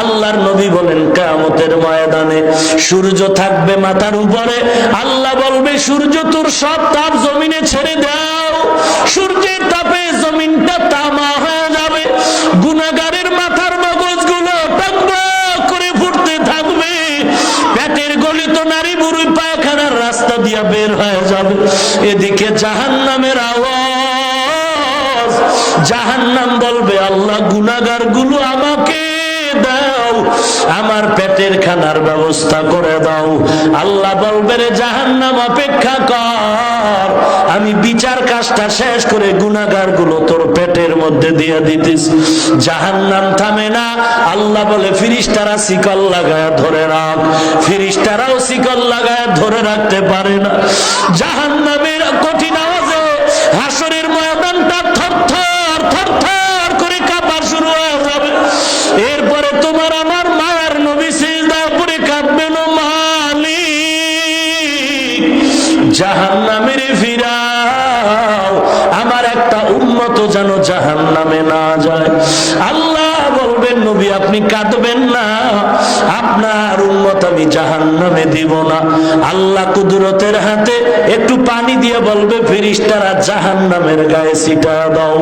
আল্লাহর নবী বলেন কিয়ামতের ময়দানে সূর্য থাকবে মাথার উপরে, আল্লাহ বলবে সূর্য তোর সব তাপ জমিনে ছেড়ে দাও। সূর্যের তাপে জমিনটা তামা হয়ে যাবে, গুনাহগারের মাথার মগজগুলো টকবক করে ফুটতে থাকবে, পেটের গলিত নারী বুড়ি পায়খানার রাস্তা দিয়ে বের হয়ে যাবে। এদিকে জাহান্নামের আওয়াজ, জাহান্নাম বলবে আল্লাহ গুনাহগার গুলো আমাকে দাও, আমার পেটের খানার ব্যবস্থা করে দাও। আল্লাহ বলবে রে জাহান্নাম অপেক্ষা কর, আমি বিচার কাজটা শেষ করে গুনাহগার গুলো তোর পেটের মধ্যে দিয়ে দিতেছি। জাহান্নাম থামে না, আল্লাহ বলে ফেরেশতারা শিকল লাগায় ধরে রাখ, ফেরেশতারাও শিকল লাগায় ধরে রাখতে পারে না। জাহান্নামের কঠিন আওয়াজে হাসরের ময়দানটা থরথর থরথর করে কাঁপা শুরু হয়ে যাবে। এরপরে তোমার আমার মায়ের নবী সিজদায় পড়ে কাঁদবেন, মালিক জাহান্নামের ফিরাও, আমার একটা উম্মত যেন জাহান্নামে না যায়। আল্লাহ বলবেন নবী আপনি কাঁদবেন না, আপনার উম্মত আমি জাহান্নামে দিব না। আল্লাহ কুদরতের হাতে একটু পানি দিয়ে বলবে ফেরেশতারা জাহান্নামের গায়ে ছিটা দাও।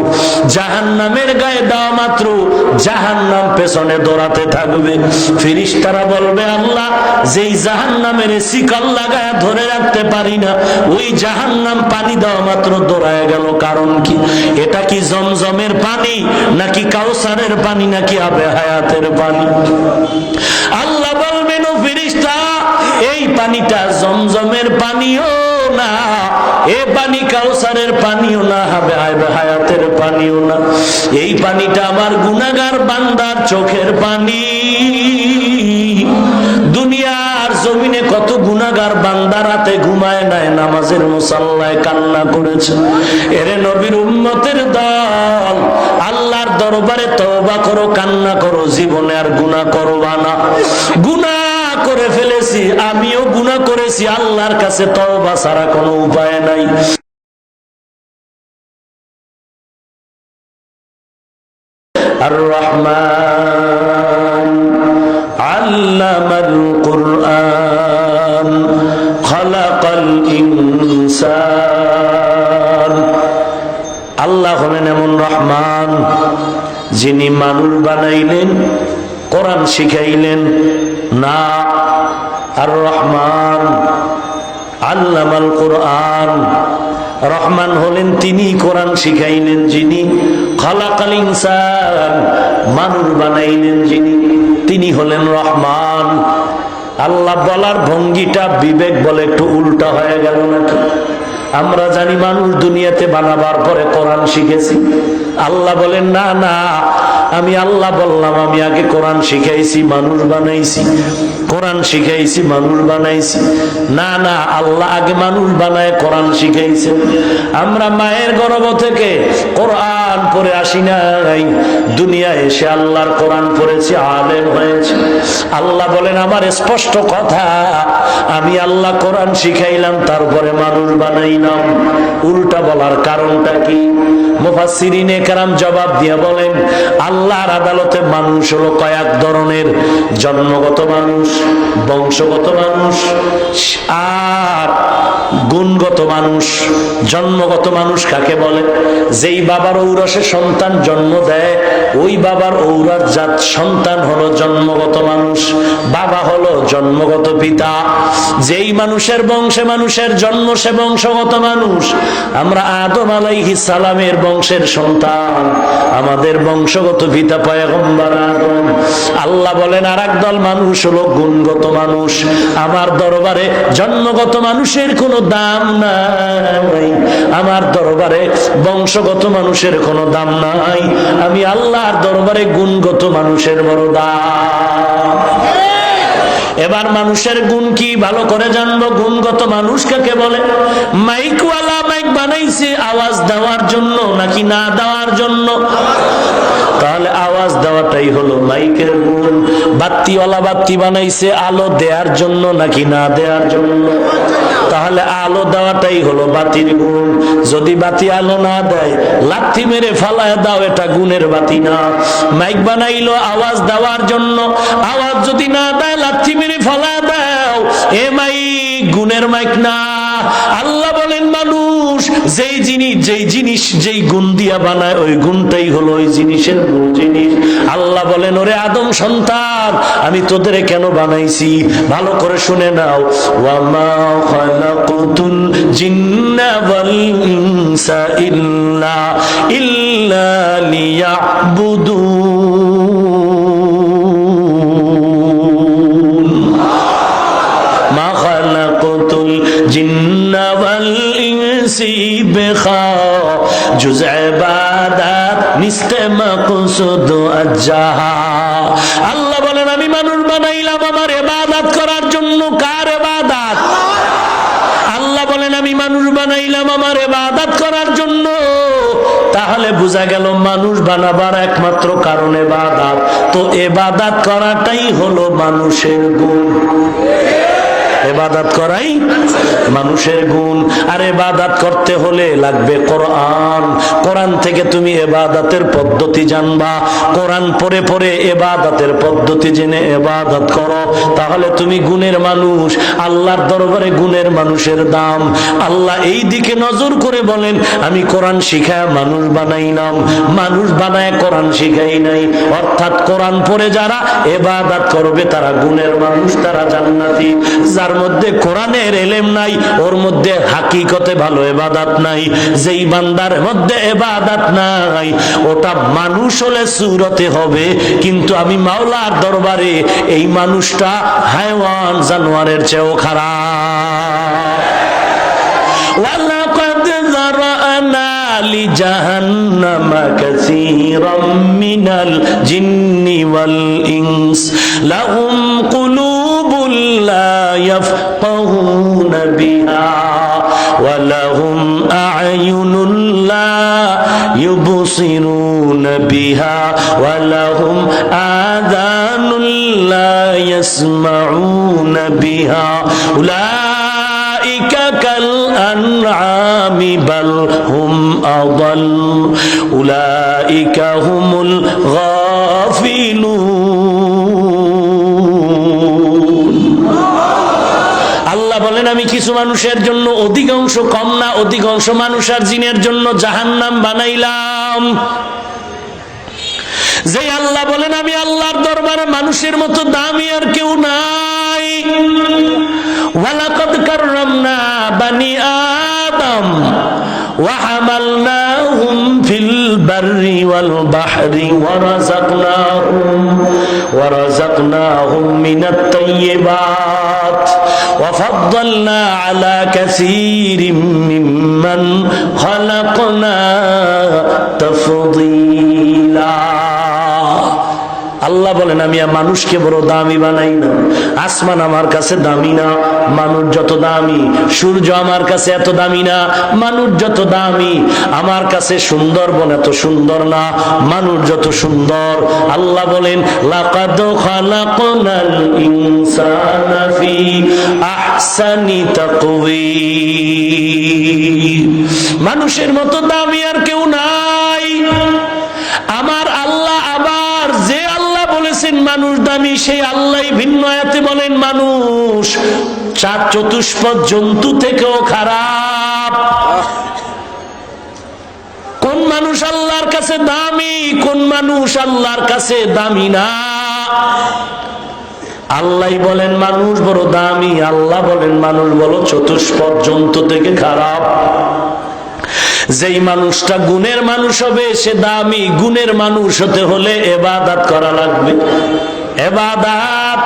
জাহান্নামের গায়ে দেওয়া মাত্র জাহান্নাম পেছনে দৌড়াতে থাকবে। ফেরেশতারা বলবে আল্লাহ যেই জাহান্নামের শিকল লাগায় ধরে রাখতে পারি না, ওই জাহান্নাম পানি দেওয়া মাত্র দৌড়ায় গেল, কারণ কি? এটা কি জমজমের পানি নাকি কাউসারের পানি নাকি আবে হায়াতের পানি? আল্লাহ বলবেন ও ফেরেশতা এই পানিটা জমজমের পানিও না, এ পানি কাউসারের পানিও না, হবে হায়াতের পানিও না। এই পানিটা আমার গুনাহগার বান্দার চোখের পানি। দুনিয়ার জমিনে কত গুনাহগার বান্দা রাতে ঘুমায় নাই, নামাজের মুসাল্লায় কান্না করেছে। এরে নবীর উম্মতের দল, আল্লাহর দরবারে তওবা করো, কান্না করো, জীবনে আর গুনাহ করবা না। গুনাহ করে ফেলেছি, আমিও গুনাহ করেছি, আল্লাহর কাছে তওবা ছাড়া কোনো উপায় নাই। আর রহমান আল্লামাল কুরআন খালাকাল ইনসান। আল্লাহ হলেন এমন রহমান যিনি মানুষ বানাইলেন, কোরআন শিখাইলেন না। আর রহমান আল্লামাল কুরআন, রহমান হলেন তিনি কোরআন শিখাইলেন যিনি, খালাকাল ইনসান মানুষ বানাইলেন যিনি, তিনি হলেন রহমান। আল্লাহ বলার ভঙ্গিটা বিবেক বলে একটু উল্টা হয়ে গেল নাকি? আমরা জানি মানুষ দুনিয়াতে বানাবার পরে কোরআন শিখেছি। আল্লাহ বলেন না না, আমি আল্লাহ বললাম আমি আগে কোরআন শিখাইছি, মানুষ বানাইছি। কোরআন শিখাইছি, মানুষ বানাইছি। না না, আল্লাহ আগে মানুষ বানায় কোরআন শিখাইছে। আমরা মায়ের গর্ভ থেকে কোরআন পড়ে আসি নাই, দুনিয়া এসে আল্লাহর কোরআন পড়েছি, আলেম হয়েছে। আল্লাহ বলেন আমার স্পষ্ট কথা, আমি আল্লাহ কোরআন শিখাইলাম, তারপরে মানুষ বানাইলাম। উল্টা বলার কারণটা কি? মুফাসসিরিনে কেরাম জবাব দিয়ে বলেন আল্লাহর আদালতে মানুষ হলো কয়েক ধরনের, জন্মগত মানুষ, বংশগত মানুষ আর গুণগত মানুষ। জন্মগত মানুষ কাকে বলে? যেই বাবার ঔরসে সন্তান জন্ম দেয়, ওই বাবার ঔরস জাত সন্তান হলো জন্মগত মানুষ, বাবা হলো জন্মগত পিতা। যেই মানুষের বংশে মানুষের জন্ম সে বংশগত মানুষ। আমরা আদম আলাইহিস সালামের বংশের সন্তান, আমাদের বংশগত পিতা পয়গম্বর আদম। আল্লাহ বলেন আরেক দল মানুষ হলো গুণগত মানুষ। আমার দরবারে জন্মগত মানুষের কোনো দাম নাই, আমার দরবারে বংশগত মানুষের কোনো দাম নাই, আমি আল্লাহর দরবারে গুণগত মানুষের বড় দাম। এবার মানুষের গুণ কি ভালো করে জানবো। গুণগত মানুষ কাকে বলে? মাইকওয়ালা মাইক বানাইছে আওয়াজ দেওয়ার জন্য নাকি না দেওয়ার জন্য? তাহলে আওয়াজ দেওয়াটাই হলো মাইকের গুণ। বাতিওয়ালা বাতি বানাইছে আলো দেওয়ার জন্য নাকি না দেওয়ার জন্য? তাহলে আলো দেওয়াটাই হলো বাতির গুণ। যদি বাতি আলো না দেয়, লাথি মেরে ফালায় দাও, এটা গুণের বাতি না। মাইক বানাইলো আওয়াজ দেওয়ার জন্য, আওয়াজ যদি না দেয়, লাথি মেরে ফালায় দাও, এ মাইক গুণের মাইক না। আল্লাহ বলেন মানুষ যেই জিনিস যেই গুণ দিয়া বানায়, ওই গুণটাই হলো ওই জিনিসের মূল জিনিস। আল্লাহ বলেন, ওরে আদম সন্তান, আমি তোদের কেন বানাইছি ভালো করে শুনে নাও। ওয়ামা খালাকুতুল জিন্না ওয়াল ইনসা ইল্লা লিয়াবুদুন। মা খালাকুতুল জিন্না ওয়াল ইনসি বিখা জুজ ইবাদাত নিস্তে মাকসুদ আজ্জাহা। আল্লাহ বলেন, আমি মানুষ বানাইলাম আমার ইবাদত করার জন্য। কার ইবাদত? আল্লাহ বলেন, আমি মানুষ বানাইলাম আমার ইবাদত করার জন্য। তাহলে বোঝা গেল মানুষ বানাবার একমাত্র কারণ ইবাদত। তো ইবাদত করাটাই হলো মানুষের গুণ। ইবাদত করাই মানুষের গুণ। আর ইবাদত করতে হলে লাগবে কোরআন। কোরআন থেকে তুমি ইবাদতের পদ্ধতি জানবা। কোরআন পড়ে পড়ে ইবাদতের পদ্ধতি জেনে ইবাদত করো, তাহলে তুমি গুণের মানুষ। আল্লাহর দরবারে গুণের মানুষের দাম। আল্লাহ এই দিকে নজর করে বলেন, আমি কোরআন শিখায় মানুষ বানাইলাম, মানুষ বানায় কোরআন শিখাই নাই। অর্থাৎ কোরআন পড়ে যারা ইবাদত করবে তারা গুণের মানুষ, তারা জান্নাতি। যার মধ্যে কোরআনের ইলম নাই, ওর মধ্যে হাকিকতে ভালো ইবাদত নাই। যেই বান্দার মধ্যে ইবাদত নাই, ওটা মানুষ হলে সূরতে হবে, কিন্তু আমি মাওলার দরবারে এই মানুষটা হায়ওয়ান জানোয়ারের চেয়েও খারাপ। ওয়ালাকাদ যারানা লিজাহান্নামা কাসীরাম মিনাল জিন্নি ওয়াল ইনস লাহুম কুলুবুন লা ইয়াফকাহুনা বিহা ওয়া লাহুম আ'য়ুনুন লা ইউবসিরুনা বিহা ওয়া লাহুম আযানুন লা ইয়াসমাউনা বিহা উলাইকা কাল আনআমি বাল হুম আদাল উলাইকা হুমুল গাফিলুন। আল্লাহ বলেন, আমি কিছু মানুষের জন্য, অধিকাংশ কম না, অধিকাংশ মানুষ আর জিনের জন্য জাহান্নাম বানাইলাম। যে আল্লাহ বলেন, আমি আল্লাহর দরবারে মানুষের মতো দামি আর কেউ নাই। ওয়ালাকাদ কাররামনা বানি আদম ওয়া হামালনাহুম ফিল বাররি ওয়াল বাহরি ওয়া রাযাকনাহুম মিনাত তাইয়্যিবাত ওয়া ফাদ্দালনা আলা কাসীরিম মিম্মান খালাকনা তাফদীলা। আল্লাহ বলেন, আমি মানুষকে বড় দামি বানাই না। আসমান আমার কাছে দামি না, মানুষ যত দামি। সূর্য আমার কাছে এত দামি না, মানুষ যত দামি। আমার কাছে সুন্দরবন এত সুন্দর না, মানুষ যত সুন্দর। আল্লাহ বলেন, লাকাদ খালাকনাল ইনসানা ফি আহসানি তাকওয়িম। মানুষের মতো দামি আর কেউ নাই। আমার আল্লাহ আবার যে আল্লাহ বলেছেন মানুষ দামি, সেই আল্লাহ ভিন্ন আয়াতে বলেন মানুষ চার চতুষ্পদ জন্তু থেকেও খারাপ। কোন মানুষ আল্লাহর কাছে দামি, কোন মানুষ আল্লাহর কাছে দামি না? আল্লাহ বলেন মানুষ বড় দামি, আল্লাহ বলেন মানুষ বড় চতুষ্পদ জন্তু থেকে খারাপ। যেই মানুষটা গুণের মানুষ হবে সে দামি। গুণের মানুষ হতে হলে ইবাদত করা লাগবে। ইবাদত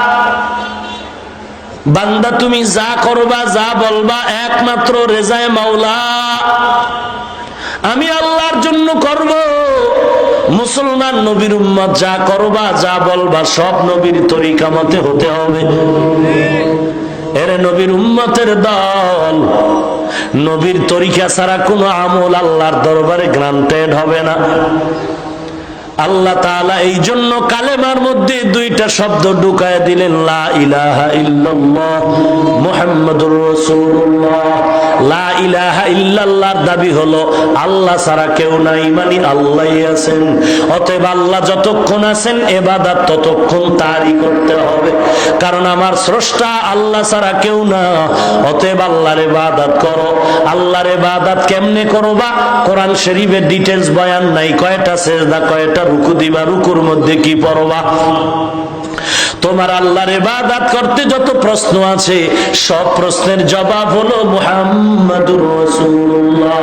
বান্দা তুমি যা করবা, যা বলবা, একমাত্র রেজায়ে মাওলা। আমি আল্লাহর জন্য করব। মুসলমান নবীর উম্মত যা করবা, যা বলবা, সব নবীর তরিকা মতে হতে হবে। এরে নবীর উম্মতের দল, নবীর তরিকা ছাড়া কোনো আমল আল্লাহর দরবারে গ্রান্টেড হবে না। আল্লাহ তাআলা এই জন্য কালেমার মধ্যে দুইটা শব্দ ঢুকায় দিলেন, লা ইলাহা ইল্লাল্লাহ মুহাম্মাদুর রাসূলুল্লাহ। লা ইলাহা ইল্লাল্লাহর দাবি হলো আল্লাহ ছাড়া কেউ নাই, মানে আল্লাহই আছেন। অতএব আল্লাহ যতক্ষণ আছেন ইবাদত ততক্ষণ তারই করতে হবে, কারণ আমার স্রষ্টা আল্লাহ ছাড়া কেউ না। অতএব আল্লাহর ইবাদত করো। আল্লাহর ইবাদত কেমনে করবা? কোরআন শরীফের ডিটেইলস বয়ান নাই, কয়টা সিজদা, কয়টা রুকু দিবা, রুকুর মধ্যে কি পড়বা। তোমার আল্লাহর ইবাদত করতে যত প্রশ্ন আছে সব প্রশ্নের জবাব হলো মুহাম্মাদুর রাসূলুল্লাহ।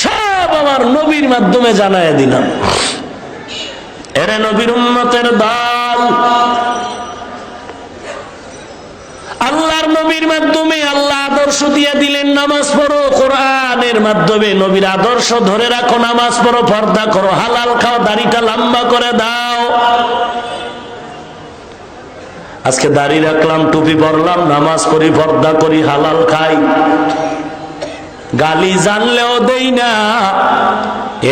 সব আমার নবীর মাধ্যমে জানায় দিলাম। এরে নবীর উম্মতের দল, আল্লাহর নবীর মাধ্যমে আল্লাহ আদর্শ দিয়ে দিলেন, নামাজ পড়ো। কোরআনের মাধ্যমে নবীর আদর্শ ধরে রাখো, নামাজ পড়ো, পর্দা করো, হালাল খাও, দাড়িটা লম্বা করে দাও। আজকে দাড়ি রাখলাম, টুপি পরলাম, নামাজ পড়ি, পর্দা করি, হালাল খাই, গালি জানলেও দেই না।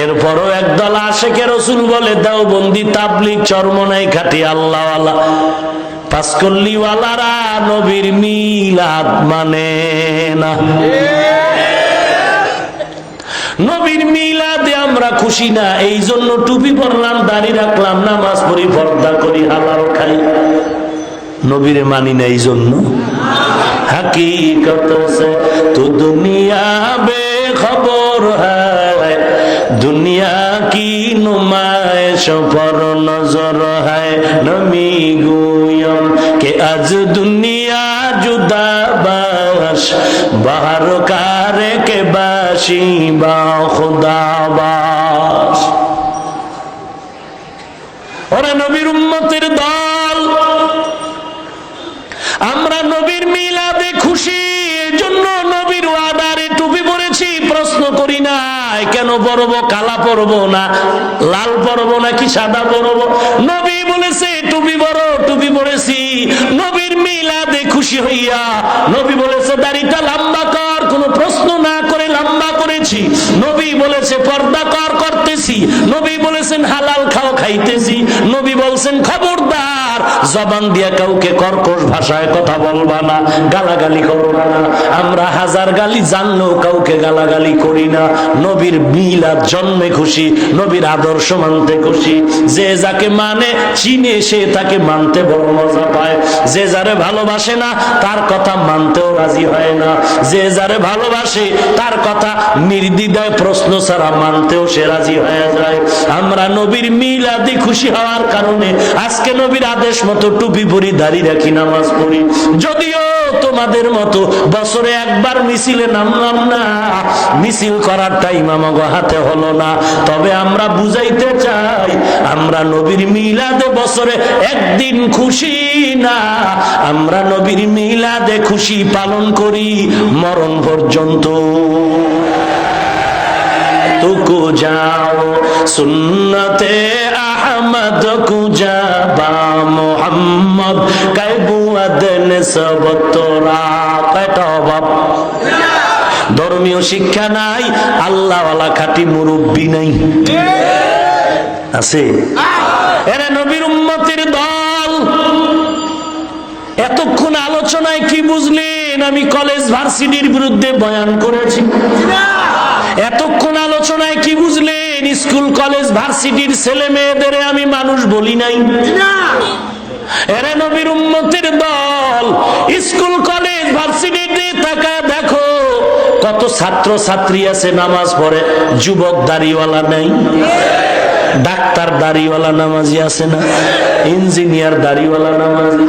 এরপরও একদল আশেকে রাসূল বলে দেওবন্দি তাবলীগ চরমনাই খাটি আল্লাহওয়ালা পাঁচকল্লিওয়ালারা নবীর মিলাদ মানে না। নবীর মিলাদে আমরা খুশি না, এই জন্য টুপি পরলাম, দাড়ি রাখলাম, নামাজ পড়ি, পর্দা করি, হালাল খাই, নবীরে মানি না এই জন্য। हकीकत से तो दुनिया बेखबर है, दुनिया की नुमाइश पर नजर है। नमी गुयम के आज दुनिया जुदा बाश, बाहर कारे के बाशी बा खुदा बाश। और नबीर उम्मतेर दल, আমরা নবীর মিলাদে খুশি, এজন্য নবীর ওয়াদারে টুপি পরেছি। প্রশ্ন করি না কেন পরবো, কালা পরবো না লাল পরবো নাকি সাদা পরবো। নবী বলেছে টুপি পরো, টুপি পরেছি। নবীর মিলাদে খুশি হইয়া নবী বলেছে দাড়িটা লম্বা কর, কোনো প্রশ্ন না করে লম্বা করেছি। নবী বলেছে পর্দা কর, করতেছি। নবী বলেছেন হালাল খাও, খাইতেছি। নবী বলছেন খবরদার জবান দিয়া কাউকে কর্কশ ভাষায় কথা বলবা না, গালাগালি করবা না। আমরা হাজার গালি জানলেও কাউকে গালাগালি করি না। নবীর মিলাদ জন্মে খুশি, নবীর আদর্শ মানতে খুশি। যে যাকে মানে চিনে সে তাকে মানতে বড় মজা পায়। যে যারে ভালোবাসে না তার কথা মানতেও রাজি হয় না। যে যারে ভালোবাসে তার কথা নির্দ্বিধায় প্রশ্ন ছাড়া মানতেও সে রাজি হয়ে যায়। আমরা নবীর মিলাদে খুশি হওয়ার কারণে আজকে নবীর আদেশ মতো টুপি পরি, দাড়ি রাখি, নামাজ পড়ি। যদিও তোমাদের মতো বছরে একবার মিছিলে নামলাম না, মিছিল করার টাইম আমাগো হাতে হলো না, তবে আমরা বুঝাইতে চাই আমরা নবীর মিলাদে বছরে একদিন খুশি না, আমরা নবীর মিলাদে খুশি পালন করি মরণ পর্যন্ত। तुको जाओ सुन्नते अहमद कुजा बा मोहम्मद कैबुअद निसबत तोरा कयटा बाप। ধর্মীয় শিক্ষা নাই, আল্লাহওয়ালা খাঁটি মুরব্বি নাই, আছে? এরা নবীর উম্মতের দল। এতক্ষণ আলোচনায় কি বুঝলেন? আমি কলেজ ভার্সিটির বিরুদ্ধে বয়ান করেছি। এতক্ষণ আলোচনায় কি বুঝলেন? স্কুল কলেজ ভার্সিটির ছেলে মেয়েদের আমি মানুষ বলি নাই। এরা নবীর উম্মতের দল। স্কুল কলেজ ভার্সিটিতে তাকায় দেখো কত ছাত্র ছাত্রী আছে নামাজ পড়ে, যুবক দাড়িওয়ালা নাই। ডাক্তার দাড়িওয়ালা নামাজি আছে না? ইঞ্জিনিয়ার দাড়িওয়ালা নামাজি,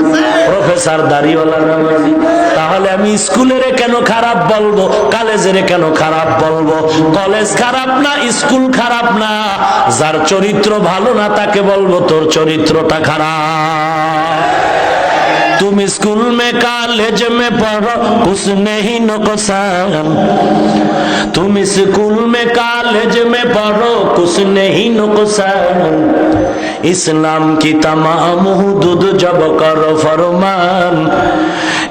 প্রফেসর দাড়িওয়ালা নামাজি। তাহলে আমি স্কুলের কেন খারাপ বলবো, কলেজের কেন খারাপ বলবো? কলেজ খারাপ না, স্কুল খারাপ না, যার চরিত্র ভালো না তাকে বলবো তোর চরিত্রটা খারাপ। तुम स्कूल में कॉलेज में पढ़ो कुछ नहीं नुकसान, तुम स्कूल में कॉलेज में पढ़ो कुछ नहीं नुकसान। इस्लाम की तमाम हुदूद जब करो फरमान,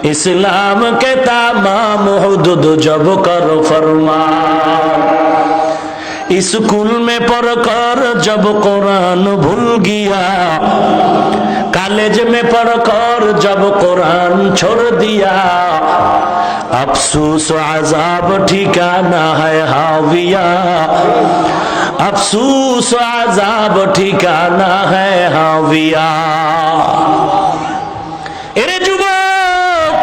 इस्लाम के तमाम हुदूद जब करो फरमान। स्कूल में पढ़कर जब कुरान भूल गया, कॉलेज में पढ़कर जब कुरान छोड़ दिया, अफसोस अज़ाब ठिकाना है हाविया, अफसोस अज़ाब ठिकाना है हाविया। এরে যুবক,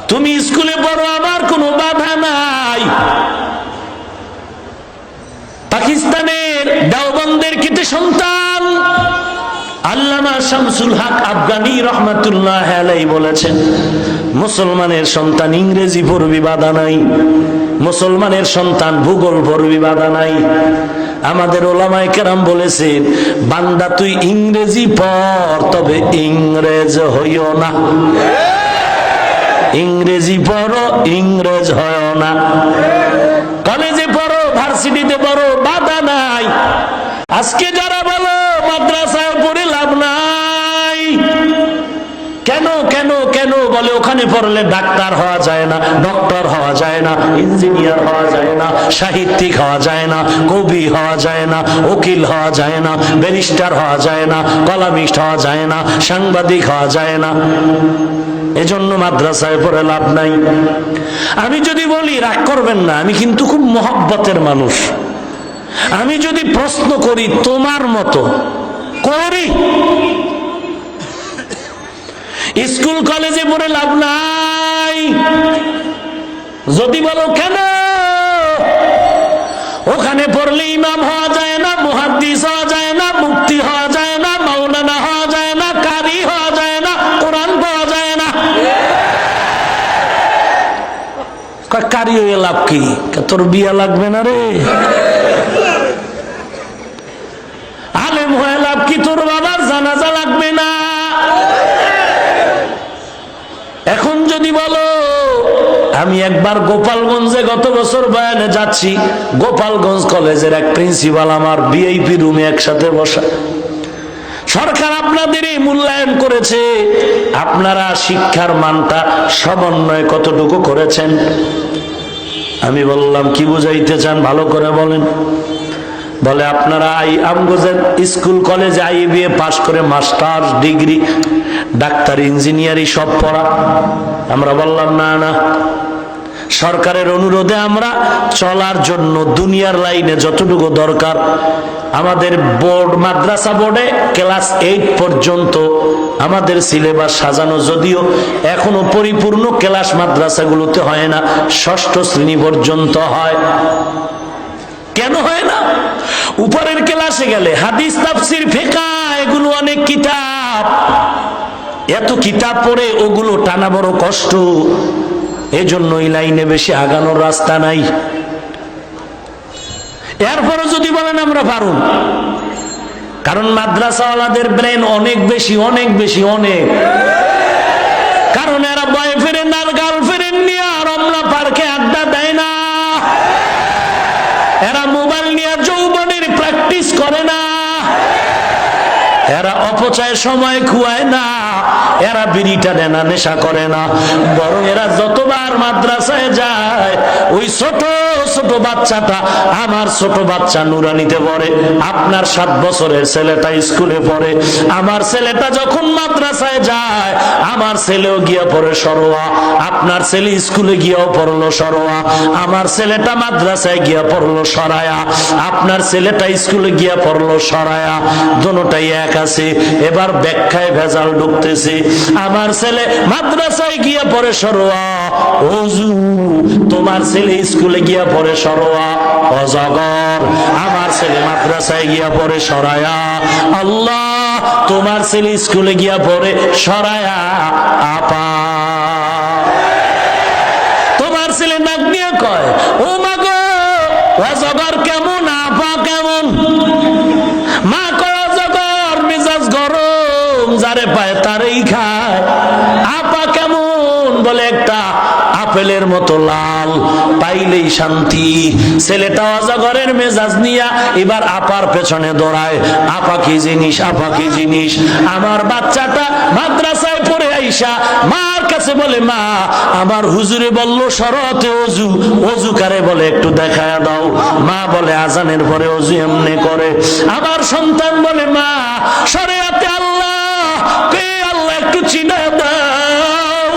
তুমি স্কুলে পড়ো, আমার কোনো বাধা নাই। পাকিস্তানের দেওবন্দের কৃতি সন্তান আল্লামা শামসুল হক আফগানি রহমাতুল্লাহ আলাইহি বলেছেন, মুসলমানের সন্তান ইংরেজি পড়বি বাধা নাই, মুসলমানের সন্তান ভূগোল পড়বি বাধা নাই। আমাদের ওলামায়ে কেরাম বলেছেন, বান্দা তুই ইংরেজি পড়, তবে ইংরেজ হইও না। ইংরেজি পড়ো, ইংরেজ হইও না। কলেজে পড়ো, ভার্সিটিতে পড়ো, বাধা নাই। আজকে যারা বলো মাদ্রাসায় পড়ে লাভ নাই, কেন কেন কেন বলে ওখানে পড়লে ডাক্তার হওয়া যায় না, ডক্টর হওয়া যায় না, ইঞ্জিনিয়ার হওয়া যায় না, সাহিত্যিক হওয়া যায় না, কবি হওয়া যায় না, উকিল হওয়া যায় না, ব্যারিস্টার হওয়া যায় না, কলামিস্ট হওয়া যায় না, সাংবাদিক হওয়া যায় না। এজন্য মাদ্রাসায় পড়ে লাভ নাই। আমি যদি বলি, রাগ করবেন না, আমি কিন্তু খুব মহব্বতের মানুষ। আমি যদি প্রশ্ন করি তোমার মতো করি, স্কুল কলেজে পড়ে লাভ নাই। যদি বলো কেন, ওখানে পড়লে ইমাম হওয়া যায় না, মুহাদ্দিস হওয়া যায় না, মুফতি হওয়া যায় না, মাওলানা হওয়া যায় না, কারি হওয়া যায় না, কোরআন পাওয়া যায় না। কারি হয়ে লাভ কি? তোর বিয়া লাগবে না রে। আলেম হয়ে লাভ কি? তোর বাবার জানাজা লাগবে না। এখন যদি বলো, আমি একবার গোপালগঞ্জে গত বছর বয়ানে যাচ্ছি, গোপালগঞ্জ কলেজের এক প্রিন্সিপাল আমার ভিআইপি রুমে একসাথে বসা। সরকার আপনাদের মূল্যায়ন করেছে, আপনারা শিক্ষার মানটা সমন্বয় কতটুকু করেছেন? আমি বললাম, কি বুঝাইতে চান ভালো করে বলেন। বলে, আপনারা আমগোজের স্কুল কলেজে আইবিএ পাশ করে মাস্টার্স ডিগ্রি, ডাক্তার, ইঞ্জিনিয়ারিং সব পড়া। আমরা বললাম, না না, সরকারের অনুরোধে আমরা চলার জন্য দুনিয়ার লাইনে যতটুকু দরকার, আমাদের বোর্ড, মাদ্রাসা বোর্ডে ক্লাস 8 পর্যন্ত আমাদের সিলেবাস সাজানো, যদিও এখনো পরিপূর্ণ ক্লাস মাদ্রাসাগুলোতে হয় না, 6ষ্ঠ শ্রেণী পর্যন্ত হয়। কেন হয় না? উপরের ক্লাসে গেলে হাদিস, তাফসির, ফিকহ, এগুলো অনেক কিতাব, এত কিতাব পড়ে ওগুলো টানা বড় কষ্ট। এজন্য এই লাইনে বেশি আগানোর রাস্তা নাই। এরপরে যদি বলেন আমরা পারুন, কারণ মাদ্রাসাওয়ালাদের ব্রেন অনেক বেশি, অনেক বেশি, অনেক। কারণ এরা বয়ফ্রেন্ড আর গার্লফ্রেন্ড নিয়ে রমনা পার্কে আড্ডা দেয় না, এরা মোবাইল নিয়ে যৌবনের প্র্যাকটিস করে না, এরা অপচয় সময় খুয়ায় না, এরা বিড়িটা নেনা নেশা করে না। বরং এরা যতবার মাদ্রাসায় যায়, ওই ছোট ছোট বাচ্চাটা, আমার ছোট বাচ্চা নুরানিতে পড়ে, আপনার 7 বছরের ছেলেটা স্কুলে পড়ে, আমার ছেলেটা যখন মাদ্রাসায় যায়, আমার ছেলেও গিয়া পড়ে সরোয়া, আপনার ছেলে স্কুলে গিয়াও পড়লো সরোয়া, আমার ছেলেটা মাদ্রাসায় গিয়া পড়লো সরায়া, আপনার ছেলেটা স্কুলে গিয়া পড়লো সরায়া, দোনোটাই এক আছে। এবার ব্যাখ্যায় ভেজাল ঢুকতেছে। আমার ছেলে মাদ্রাসায় গিয়া পড়ে সরোয়া, ওযু, তোমার ছেলে স্কুলে গিয়া পড়ে সরোয়া, অজগর। আমার ছেলে মাদ্রাসায় গিয়া পড়ে সরায়া, আল্লাহ, তোমার ছেলে স্কুলে গিয়া পড়ে সরায়া, আপা। তোমার ছেলে নাক নিয়ে কয়, ও মা গো, অজগর কেমন, আপা কেমন? মা কয়, অজগর মেজাজ গরম, যারে পায় তারেই খায়। আপা কেমন? বলে, একটা আপেলের মতো লাল, পাইলেই শান্তি। ছেলেটা অজগরের মেজাজ নিয়া এবার আপার পেছনে দৌড়ায়, আপা কি জিনিস, আপা কি জিনিস। আমার বাচ্চাটা মাদ্রাসায় পড়ে আইসা মার কাছে বলে, মা আমার হুজুরে বললো শরতে অজু, অজু কারে বলে একটু দেখায় দাও। মা বলে আজানের পরে অজু এমনি করে। আমার সন্তান বলে, মা শরিয়াতে আল্লাহ কে, আল্লাহ একটু চিনা দাও।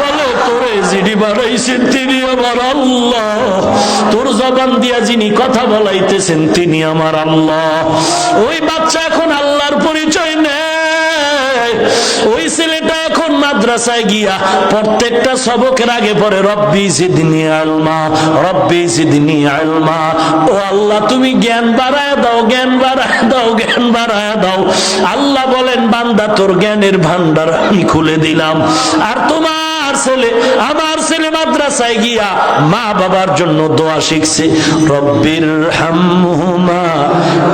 বলে তোরে যিনি বানাইছেন তিনি আমার আল্লাহ, তোর জবান দিয়া যিনি কথা বলাইতেছেন তিনি আমার আল্লাহ। ওই বাচ্চা এখন আল্লাহর পরিচয় নেয়। ওই ছেলেটা এখন মাদ্রাসায় গিয়া প্রত্যেকটা সবকের আগে পড়ে রব্বি জিদনি ইলমা, রব্বি জিদনি ইলমা। ও আল্লাহ তুমি জ্ঞান বাড়ায় দাও, জ্ঞান বাড়ায় দাও, জ্ঞান বাড়ায় দাও। আল্লাহ বলেন বান্দা তোর জ্ঞানের ভান্ডার আমি খুলে দিলাম। আর তোমার ছেলে, আমার ছেলে মাদ্রাসায় গিয়া মা বাবার জন্য দোয়া শিখছে, রব্বির হামহুমা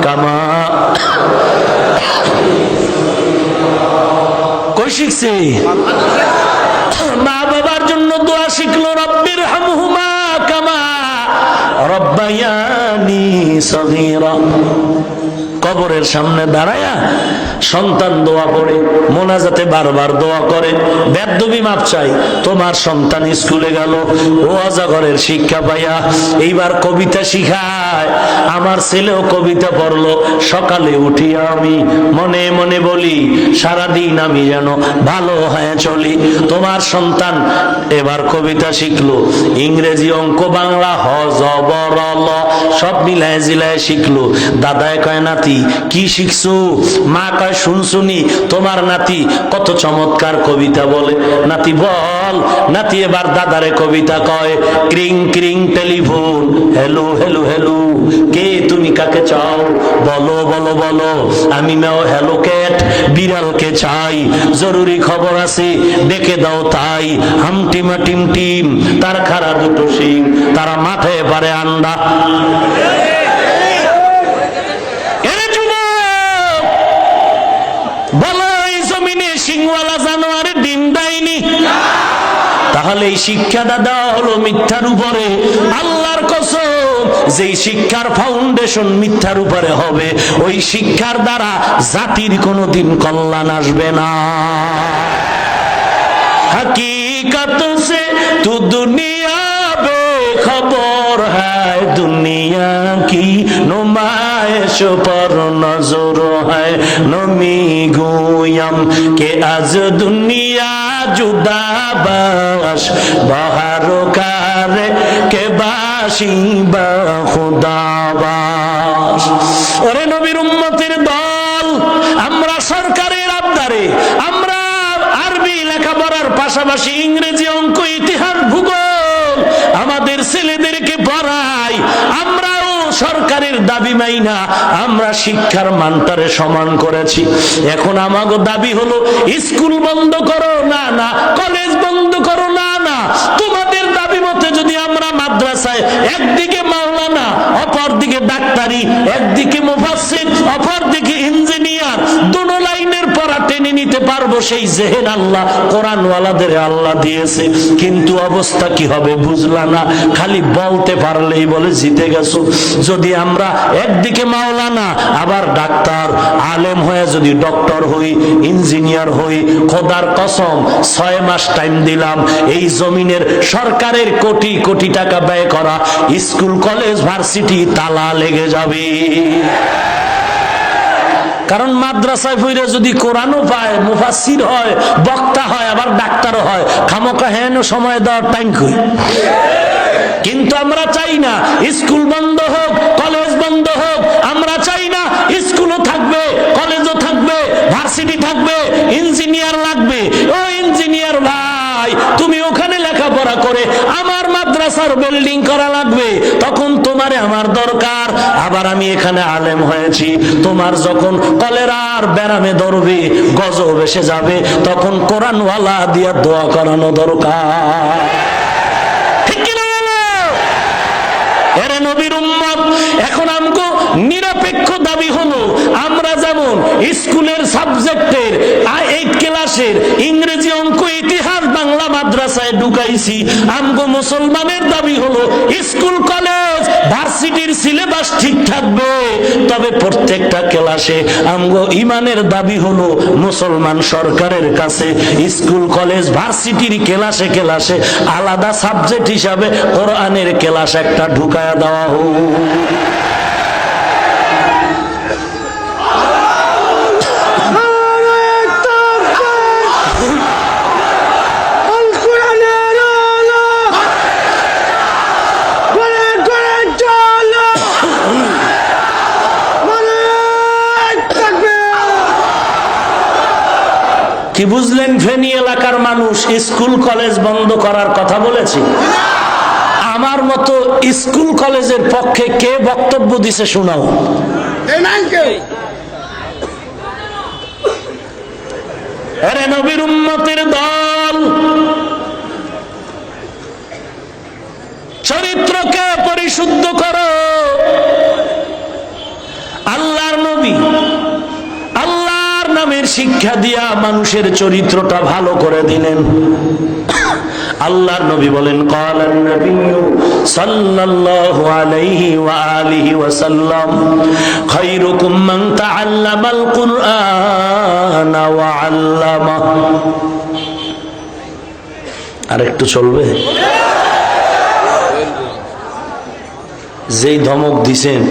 কামা। কই শিখছে? মা বাবার জন্য দোয়া শিখলো, রব্বির হামহুমা কামা রব্বায়ানি সগীরা। কবরের সামনে দাঁড়ায়া সন্তান দোয়া পড়ে, মোনাজাতে বারবার দোয়া করে, বেদবি মাপ চাই। তোমার সন্তান স্কুলে গেল, ওয়াজা ঘরের শিক্ষা পাইয়া এইবার কবিতা শিখায়। আমার ছেলেও কবিতা পড়লো। সকালে উঠিয়া আমি মনে মনে বলি সারাদিন আমি যেন ভালো হয়ে চলি। তোমার সন্তান এবার কবিতা শিখলো, ইংরেজি, অঙ্ক, বাংলা, হ জ ব র ল সব মিলায় জিলায় শিখলো। দাদায় কয় নাতি কি শিখছো? মা কয় শুনছুনি তোমার নাতি কত চমৎকার কবিতা বলে। নাতি বল। নাতি এবার দাদারে কবিতা কয়, ক্রিং ক্রিং টেলিফোন, হ্যালো হ্যালো হ্যালো, কে তুমি কাকে চাও? বলো বলো বলো, আমি নাও হ্যালো ক্যাট, বিড়ালকে চাই, জরুরি খবর আছে ডেকে দাও তাই। হামটিমা টিম টিম, তার খাড়া দুটো শিং, তারা মাঠে পারে আন্ডা। তাহলে এই শিক্ষাটা দেওয়া হলো মিথ্যার উপরে। আল্লাহর কসম, যেই শিক্ষার ফাউন্ডেশন মিথ্যার উপরে হবে, ওই শিক্ষার দ্বারা জাতির কোনোদিন কল্যাণ আসবে না। हकीकत से तू दुनिया बेखबर है, दुनिया की नुमाइश पर नजर है। नमी गोयम के आज दुनिया जुदा बाश, बाहर कारे के बाशी बा खुदा बाश। ओरे नबीर उम्मतेर दल, আমরা সরকারের আবদারে আমরা আরবি লেখাপড়ার পাশাপাশি ইংরেজি, অঙ্ক, ইতিহাস, ভূগোল আমাদের ছেলেদেরকে পড়াই। আমরাও সরকারের দাবি মাইনা আমরা শিক্ষার মানটারে সমান করেছি। এখন আমাগো দাবি হলো স্কুল বন্ধ করো, না না কলেজ বন্ধ করো, না না তোমাদের দাবি মতে যদি আমরা মাদ্রাসায় একদিকে মাওলানা, অপরদিকে ডাক্তারি, একদিকে মুফাসসির, অপরদিকে ইঞ্জিনিয়ার, দুটো লাইনের পড়া টেনে নিতে পারবো, সেই জেহেন আল্লাহ কোরআনওয়ালাদের আল্লাহ দিয়েছে। কিন্তু অবস্থা কি হবে বুঝলা না, খালি বলতে পারলেই বলে জিতে গেছো। যদি আমরা একদিকে মাওলানা আবার ডাক্তার, আলেম হয়ে যদি ডক্টর হই, ইঞ্জিনিয়ার হই, খোদার কসম 6 মাস টাইম দিলাম, এই জমিনের সরকারের কোটি কোটি টাকা ব্যয় করা স্কুল, কলেজ, ভার্সিটি তালা লেগে যাবে। কারণ মাদ্রাসায় পড়ে যদি কোরআনও পায়, মুফাসসির হয়, বক্তা হয়, আবার ডাক্তারও হয়, খামোকা হেন সময় দেওয়ার টাইম কই? কিন্তু আমরা চাই না স্কুল বন্ধ হোক, কলেজ বন্ধ হোক। আমরা চাই না স্কুলও থাকবে, কলেজও থাকবে, ভার্সিটি থাকবে, ইঞ্জিনিয়ার লাগবে। ও ইঞ্জিনিয়ার ভাই, তুমি ওখানে লেখাপড়া করে আমার মাদ্রাসার বিল্ডিং করা লাগবে, তখন তোমারে আমার দরকার। আবার আমি এখানে আলেম হয়েছি, তোমার যখন কলেরার ব্যারামে ধরবে, গজব এসে যাবে, তখন কোরআনওয়ালা দিয়া দোয়া করানো দরকার। এরে নবীর উম্মত, এখন আমগো নিরপেক্ষ দাবি হলো আমরা যেমন স্কুলের সাবজেক্টের 8 ক্লাসের ইংরেজি, অঙ্ক, ইতিহাস, বাংলা মাদ্রাসায় ঢুকাইছি, আমগো মুসলমানের দাবি হলো স্কুল, কলেজ, ভার্সিটির সিলেবাস ঠিক থাকবে, তবে প্রত্যেকটা ক্লাসে আমগো ইমানের দাবি হলো মুসলমান সরকারের কাছে স্কুল কলেজ ভার্সিটির ক্লাসে ক্লাসে আলাদা সাবজেক্ট হিসাবে কোরআনের ক্লাস একটা ঢুকায়া দেওয়া হোক। কি বুঝলেন? ফেনী এলাকার মানুষ স্কুল কলেজ বন্ধ করার কথা বলেছি। আমার মতো স্কুল কলেজের পক্ষে কে বক্তব্য দিছে শোনাও। আরে নবীর উম্মতের দল, চরিত্রকে পরিশুদ্ধ করো। আল্লাহর নবী আল্লাহর নামের শিক্ষা দিয়া মানুষের চরিত্রটা ভালো করে দিলেন। আল্লাহর নবী বলেন, ক্বালান নবিয়্যু সাল্লাল্লাহু আলাইহি ওয়া আলিহি ওয়া সাল্লাম, খায়রুকুম মান তাআল্লামাল কুরআনা ওয়া আল্লামাহু। আরেকটু চলবে? যেই ধমক দিছেন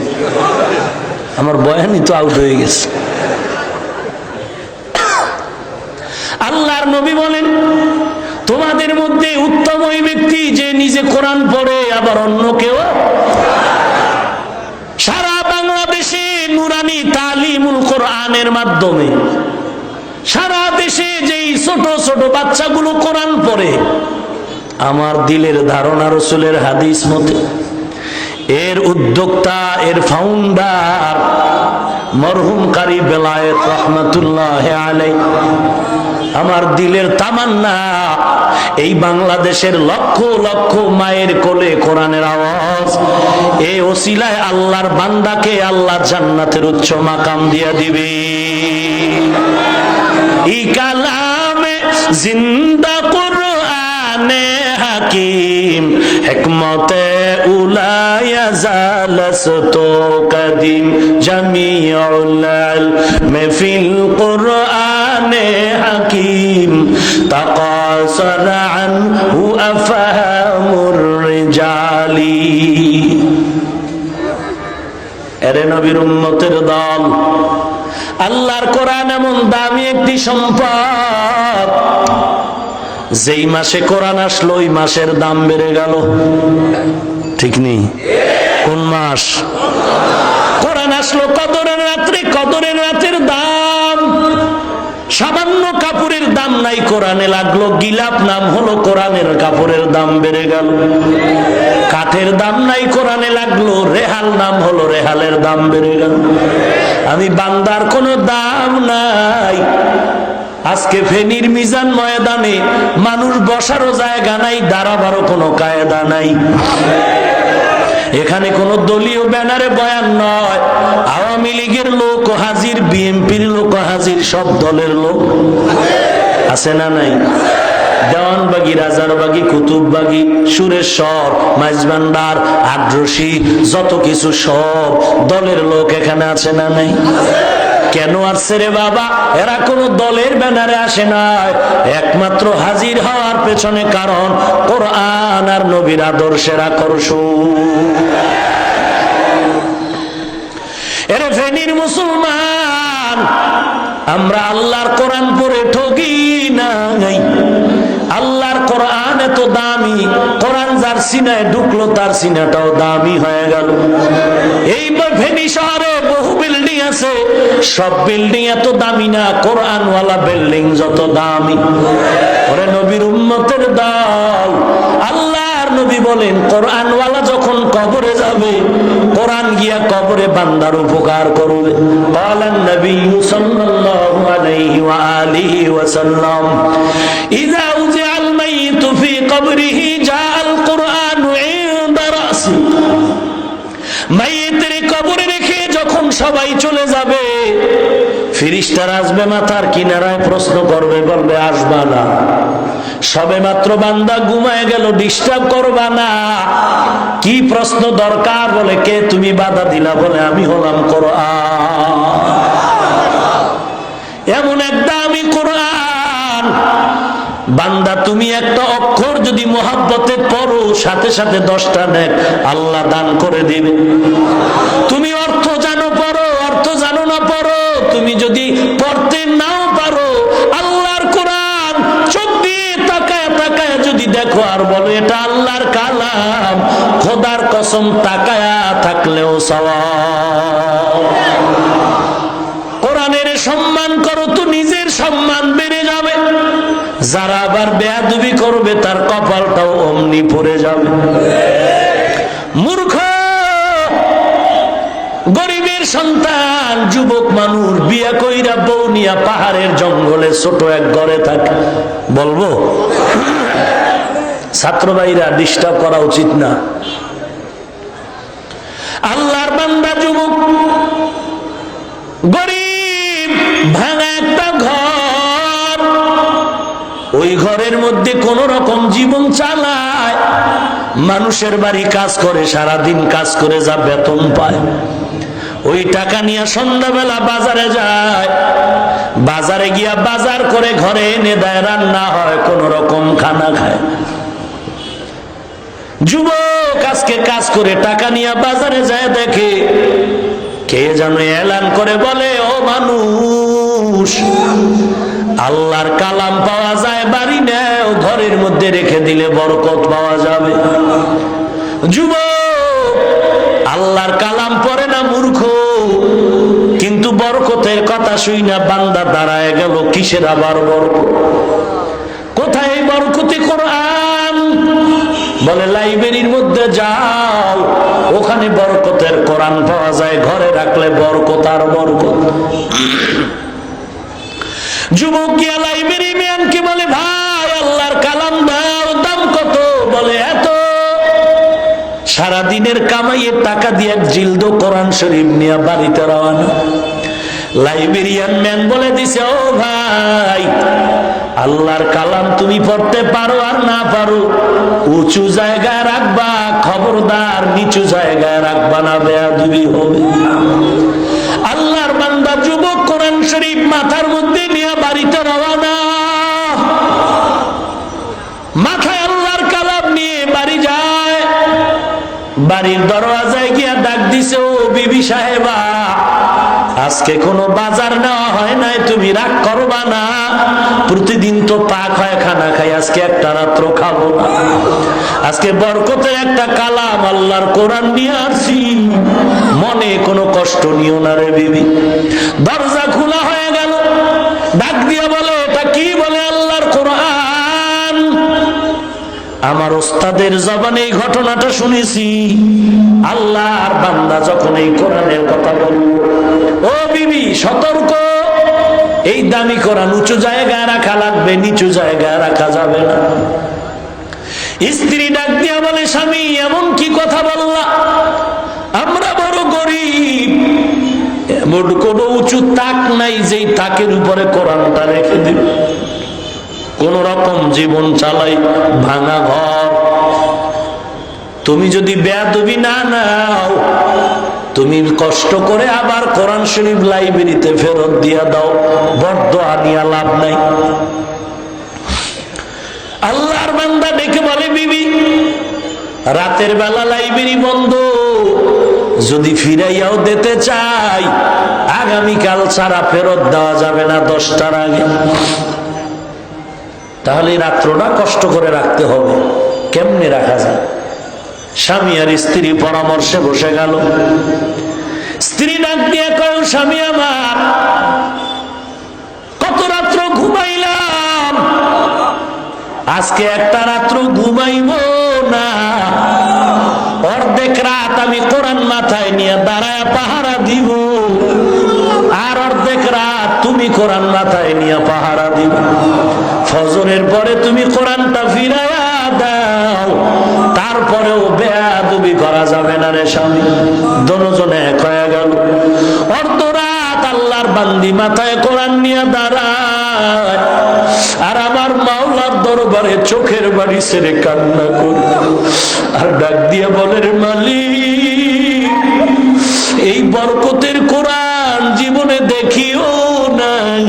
আমার বয়ানই তো আউট হয়ে গেছে। আল্লাহর নবী বলেন, তোমাদের মধ্যে উত্তম ওই ব্যক্তি যে নিজে কোরআন পড়ে আবার অন্য কেউ। সারা বাংলাদেশে নুরানি তালিমুল কোরআনের মাধ্যমে সারা দেশে যেই ছোট ছোট বাচ্চাগুলো কোরআন পড়ে, আমার দিলের ধারণা রাসূলের হাদিস মতে এর উদ্যোক্তা, এর ফাউন্ডার মরহুম কারি বেলায়েত রাহমাতুল্লাহ আলাইহি। আমার দিলের তামান্না এই বাংলাদেশের লক্ষ লক্ষ মায়ের কোলে কোরআনের আওয়াজ, এই ওসিলায় আল্লাহর বান্দাকে আল্লাহ জান্নাতের উচ্চ মাকাম দিয়া দিবে। এই কালামে জিন্দা কুরআনে হাকিম, হিকমতে উলায়া জালাসতো কদিম, জামিউল ইলমি ফিল কুরআনে হাকিম, তাকাসার আনহু আফহামুর রিজালি। এরে নবীর উম্মতের দল, আল্লাহর কোরআন এমন দামি একটি সম্পদ, যেই মাসে কোরআন আসলো ওই মাসের দাম বেড়ে গেল। ঠিক নেই? কোন মাস? কোরআন আসলো কদরের রাত্রে, কদরের রাতের দাম। সামান্য কাপড়ের দাম নাই, কোরআনে লাগলো গিলাপ, নাম হলো কোরআনের কাপড়ের দাম বেড়ে গেল। কাঠের দাম নাই, কোরআনে লাগলো রেহাল, নাম হলো রেহালের দাম বেড়ে গেল। আমি বান্দার কোনো দাম নাই। আজকে ফেনীর মিজান ময়দানে মানুষ বসারও জায়গা নাই, দাঁড়াবারও কোনো কায়দা নাই। এখানে কোনো দলীয় ব্যানারে বয়ান নয়, আওয়ামী লীগের লোক হাজির, বিএনপির লোক হাজির, সব দলের লোক আছে না নাই? দেওয়ানবাগি, রাজারবাগি, কুতুববাগি, সুরেশ্বর, মাইজভান্ডার, আদ্রসি, যত কিছু সব দলের লোক এখানে আছে না নাই? কেন আসছে রে বাবা? এরা কোনো দলের ব্যানারে আসে না, একমাত্র হাজির হওয়ার পেছনে কারণ কোরআন আর নবীর আদর্শের আকর্ষণ। এরে ফেনীর মুসলমান, আমরা আল্লাহর কোরআন পড়ে ঠকি নাই। আল্লাহর কোরআন এত দামি, কোরআন যার সিনায় ঢুকলো তার সিনাটাও দামি হয়ে গেল। এই ফেনী শহরে বহু বিল্ডিং আছে, সব বিল্ডিং এত দামি না, কোরআনওয়ালা বিল্ডিং যত দামি। ওরে নবীর উম্মতের দল, আল্লাহর নবী বলেন, কোরআনওয়ালা যখন কবরে যাবে, কোরআন গিয়া কবরে বান্দার উপকার করবে। ক্বালান নবিয়্যু সাল্লাল্লাহু আলাইহি ওয়া আলিহি ওয়া সাল্লাম, ইযা উযিআল মাইয়িতু ফি কবরিহি জাআল কুরআনু ইনদা রাসি। মাইয়িতের কবরে রেখে যখন সবাই চলে যাবে, ফেরেশতারা আসবে মাথার কিনারায়, প্রশ্ন করবে, বলবে আসবা না, সবে মাত্র বান্দা ঘুমায় গেল, ডিস্টার্ব করবা না। কি প্রশ্ন দরকার? বলে কে তুমি বাধা দিলা? বলে আমি হলাম কোরআন। এমন একটা আমি কোরআন, বান্দা তুমি একটা অক্ষর যদি মোহাব্বতে পড়ো, সাথে সাথে 10টা নেক আল্লাহ দান করে দিবে। তুমি অর্থ জানো পড়ো, অর্থ জানো না পড়ো, তুমি যদি পড়তে নাও পারো, আল্লাহর কোরআন চোখ দিয়ে তাকায় তাকায় যদি দেখো আর বলো এটা আল্লাহর কালাম, খোদার কসম তাকায়া থাকলেও সওয়াব। কোরআনের সম্মান করো তো নিজের সম্মান বেড়ে যাবে। যারা আবার বেয়াদবি করবে তার কপালটাও অমনি পড়ে যাবে। মূর্খ, গরিবের সন্তান, যুবক মানুষ বিয়া কইরা বউ নিয়া পাহাড়ের জঙ্গলে ছোট এক ঘরে থাকে, বলবো ছাত্র ভাইরা ডিস্টার্ব করা উচিত না। আল্লাহর বান্দা যুবক, গরিব, ভাঙা একটা ঘর, ওই ঘরের মধ্যে কোন রকম জীবন চালায়। মানুষের বাড়ি কাজ করে, সারাদিন কাজ করে যা বেতন পায়, ওই টাকা নিয়ে সন্ধ্যাবেলা বাজারে যায়, বাজারে গিয়া বাজার করে ঘরে এনে দেয়, রান্না হয়, কোন রকম খানা খায়। যুবক আজকে কাজ করে টাকা নিয়ে বাজারে যায়, দেখে কে যেন এলান করে বলে, ও মানুষ, আল্লাহর কালাম পাওয়া যায়, বাড়ি নেও, ঘরের মধ্যে রেখে দিলে বরকত পাওয়া যাবে। যুবক আল্লাহর কালাম পড়ে না, মূর্খ, কিন্তু বরকতের কথা শুই না বান্দা দাঁড়ায় গেল, কিসের আবার বরকত? কোথায় বরকতে কোরআন? বলে লাইব্রেরির মধ্যে যাও, ওখানে বরকতের কোরআন পাওয়া যায়, ঘরে রাখলে বরকত আর বরকত। যুবক গিয়া লাইব্রেরি ম্যানকে বলে, ভাই আল্লাহর কালাম দাও, দাম কত? বলে এত। সারাদিনের কামাইয়ের টাকা দিয়ে এক জিলদ কোরআন শরীফ নিয়ে বাড়িতে রওনা। লাইব্রেরিয়ান ম্যান বলে দিছে, ও ভাই, আল্লাহর কালাম তুমি পড়তে পারো আর না পারো, উঁচু জায়গায় রাখবা, খবরদার নিচু জায়গায় রাখবা না, বেয়াদবি হবে। আল্লাহর বান্দা যুবক কোরআন শরীফ মাথার মধ্যে নিয়ে বাড়িতে রওনা। মাথায় আল্লাহর কালাম নিয়ে বাড়ি যায়, বাড়ির দরওয়াজায় গিয়া ডাক দিছে, ও বিবি সাহেবা, আজকে কোনো বাজার নেওয়া হয় নাই, তুমি রাগ করবা না, প্রতিদিন তো পাক হয় খানা খাই, আজকে একটা রাত্র খাবো না, আজকে বরকতের একটা কালাম আল্লাহর কোরআন নিয়ে আসি, মনে কোনো কষ্ট নিও না রে বিবি। দরজা খোলা হয়ে গেল, ডাক দিয়া বলে, এটা কি? বলে আল্লাহর কোরআন। আমার ওস্তাদের জবানে এই ঘটনাটা শুনেছি। আল্লাহর বান্দা যখন এই কোরআনের কথা বলল, ও বিবি সতর্ক, এই দামি কোরআন উঁচু জায়গায় রাখা লাগবে, নিচু জায়গায় রাখা যাবে না। স্ত্রী ডাক দিয়া বলে, স্বামী এমন কি কথা বললা? আমরা বড় গরিব, এমন কোন উঁচু তাক নাই যেই তাকের উপরে কোরআনটা রেখে দিব, কোন রকম জীবন চালাই, ভাঙা ঘর। তুমি যদি বেয়াদবি না নাও, তুমি কষ্ট করে আবার কোরআন শরীফ লাইব্রেরিতে ফেরত দিয়া দাও, বরদোয়া নিয়া লাভ নাই। আল্লাহর বান্দা ডেকে বলে, বিবি রাতের বেলা লাইব্রেরি বন্ধ, যদি ফিরাইয়াও দিতে চাই আগামীকাল ছাড়া ফেরত দেওয়া যাবে না 10টার আগে। তাহলে রাত্রটা কষ্ট করে রাখতে হবে। কেমনে রাখা যায়? স্বামী আর স্ত্রী পরামর্শে বসে গেল। স্ত্রী ডাক দিয়ে কয়, স্বামী আমার, কত রাত্র ঘুমাইলাম, আজকে একটা রাত্র ঘুমাইব না, অর্ধেক রাত আমি কোরআন মাথায় নিয়ে দাঁড়ায় পাহারা দিব, আর অর্ধেক রাত তুমি কোরআন মাথায় নিয়ে পাহারা দিব। ফজরের পরে তুমি কোরআনটা ফিরাইয়া দাও, তারপরেও বেয়াদবি করা যাবে না রে স্বামী। দোনোজনে এক হয়ে গেল। অর্ধরাত আল্লাহর বান্দি মাথায় কোরআন নিয়ে দাঁড়ায় আর আমার মাওলার দরবারে চোখের বাড়ি ছেড়ে কান্না করে আর ডাক দিয়ে বলে, মালিক এই বরকতের কোরআন জীবনে দেখিও নাই,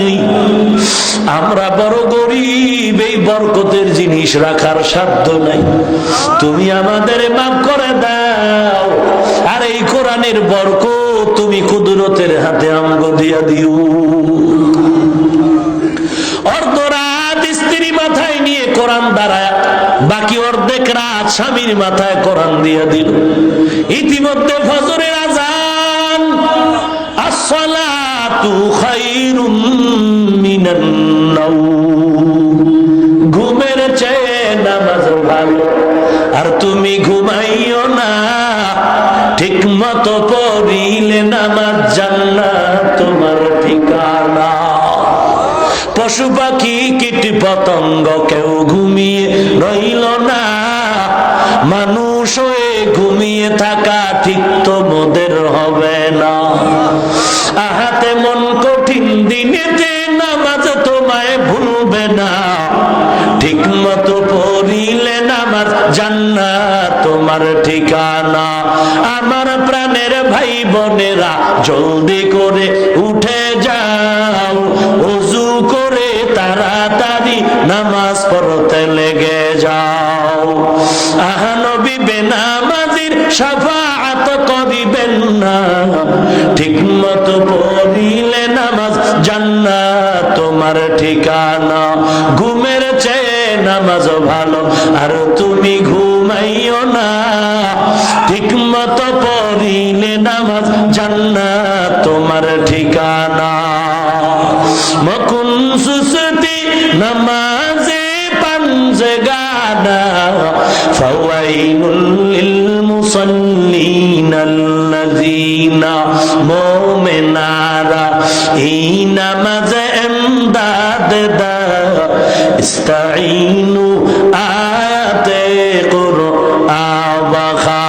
আমরা বড় গরিব, এই বরকতের জিনিস রাখার সাধ্য নাই, তুমি আমাদের মাফ করে দাও, আর এই কোরআনের বরকত তুমি কুদরতের হাতে আমগো দিয়া দিও। অর্ধরাত স্ত্রী মাথায় নিয়ে কোরআন দাঁড়ায়, বাকি অর্ধেক রাত স্বামীর মাথায় কোরআন দিয়া দিল। ইতিমধ্যে ফজরের আযান, আসসালাতু খায়রুম মিনান নাওম, ঘুমের চেয়ে নামাজ ভালো, আর তুমি ঘুমাইও না, ঠিক মতো পড়িলে নামাজ জান্নাত তোমার ঠিকানা। পশু পাখি কীট পতঙ্গ কেউ ঘুমিয়ে রইল না, মানুষ হয়ে ঘুমিয়ে থাকা ঠিক তো মোদের হবে না। আহাতে মন কঠিন দিনেতে নামাজ তোমায় ভুলবে না, ঠিক মতো পড়িলে নামাজ জান্নাত তোমার ঠিকানা। আমার প্রাণের ভাই বোনেরা জলদি করে উঠে যাও, ওযু করে তাড়াতাড়ি নামাজ পড়তে লেগে যাও। আহা নবী বেনামাজির শাফাআত করিবেন না, ঠিক মতো পড়িলে নামাজ জান্নাত তোমার ঠিকানা। ঘুমের চেয়ে নামাজ ভালো, আর তুমি ঘুমাইও না, ঠিক মতো পড়িলে নামাজ জান্নাত তোমার ঠিকানা। মকুন সুসতি নামাজে পাঞ্জগানা, ফাওয়াইনুল লিল মুসাল্লিনাল্লাযীনা, মুমিনারা এই নামাজে ইমদাদ দা, ইস্তাঈনু আয়াতে কুরআন বাখা।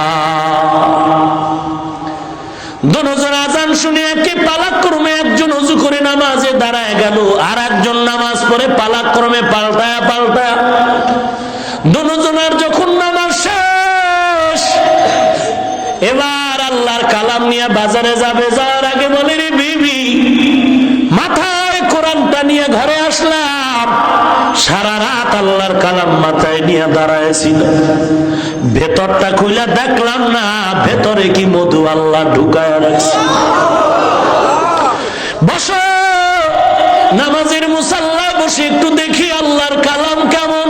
দুজন আযান শুনে একে পালাক্রমে একজন ওযু করে নামাজে দাঁড়ায় গেল, আর একজন নামাজ পড়ে পালাক্রমে পাল্টায়া পাল্টায়া। দুজনের যখন নামাজ শেষ, এবার আল্লাহর কালাম নিয়ে বাজারে যাবে, যাওয়ার আগে বলে, রে বিবি, মাথায় কোরআনটা নিয়ে ঘরে আসলাম, সারা রাত আল্লাহর কালাম মাথায় নিয়ে দাঁড়ায়ছিল, ভেতরটা খুলে দেখলাম না ভেতরে কি মধু আল্লাহ ঢুকায় রাখছে। বসো নামাজের মুসাল্লা, বসে একটু দেখি আল্লাহর কালাম কেমন।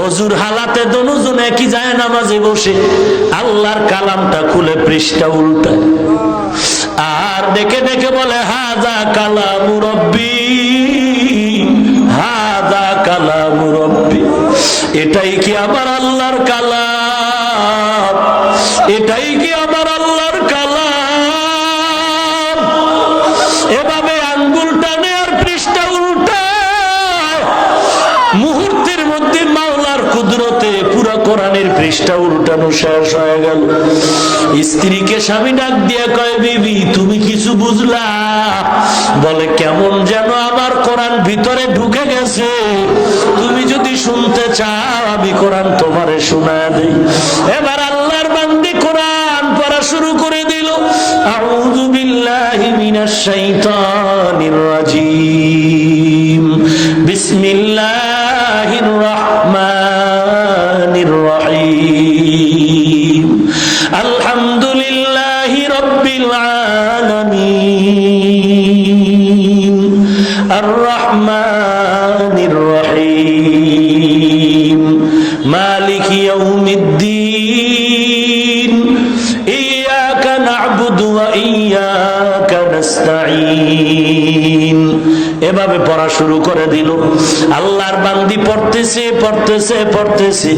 ওযুর হালাতে দুজন একই যায় নামাজে বসে আল্লাহর কালামটা খুলে পৃষ্ঠা উল্টায়, আর দেখে দেখে বলে, হাযা কালামু রব্বি, হাযা কালামু রব্বি, এটাই কি আমার আল্লাহর কালাম, এটাই কি আমার আল্লাহর কালাম। এভাবে আঙ্গুল টানে আর পৃষ্ঠা উল্টায়, মুহূর্তের মধ্যে মাওলার কুদরতে পুরো কোরআনের পৃষ্ঠা উল্টানো শেষ হয়ে গেল। স্ত্রীকে স্বামী ডাক দিয়ে কয়, বিবি তুমি কিছু বুঝলা? বলে, কেমন যেন আমার কোরআন ভিতরে ঢুকে গেছে, তুমি যদি শুনতে চাও আমি কোরআন তোমারে শোনায় দেই। এবার আল্লাহর বান্দি কোরআন পড়া শুরু করে দিল। আউযু বিল্লাহি মিনাশ শাইতানির রাজীম, বিসমিল্লাহির রাহমানির রহিম, আলহামদুলিল্লাহি রাব্বিল আলামিন, আর রহমানির রহিম, মালিক ইয়াউমিদ্দিন, ইয়াকা না'বুদু ওয়া ইয়াকা নাস্তাঈন। এভাবে পড়া শুরু করে দিল। আল্লাহর বান্দি পড়তেছে পড়তেছে পড়তেছে,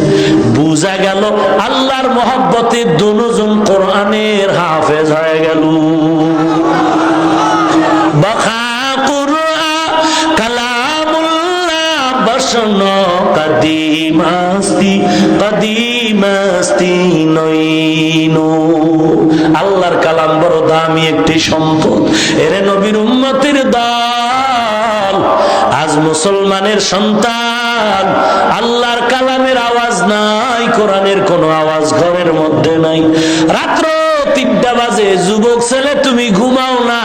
বুঝা গেল আল্লাহর মহব্বতে দুজন কোরআনের হাফেজ হয়ে গেল। বাখা কুরআন কালামুল্লাহ, শোনো, কাদিমাস্তি নইনো। আল্লাহর কালাম বড় দামি একটি সম্পদ। এরে নবীর উম্মতের দল, আজ মুসলমানের সন্তান, আল্লাহর কালামের আওয়াজ নাই, কোরআনের কোনো আওয়াজ ঘরের মধ্যে নাই। রাত্র 3টা বাজে, যুবক ছেলে তুমি ঘুমাও না,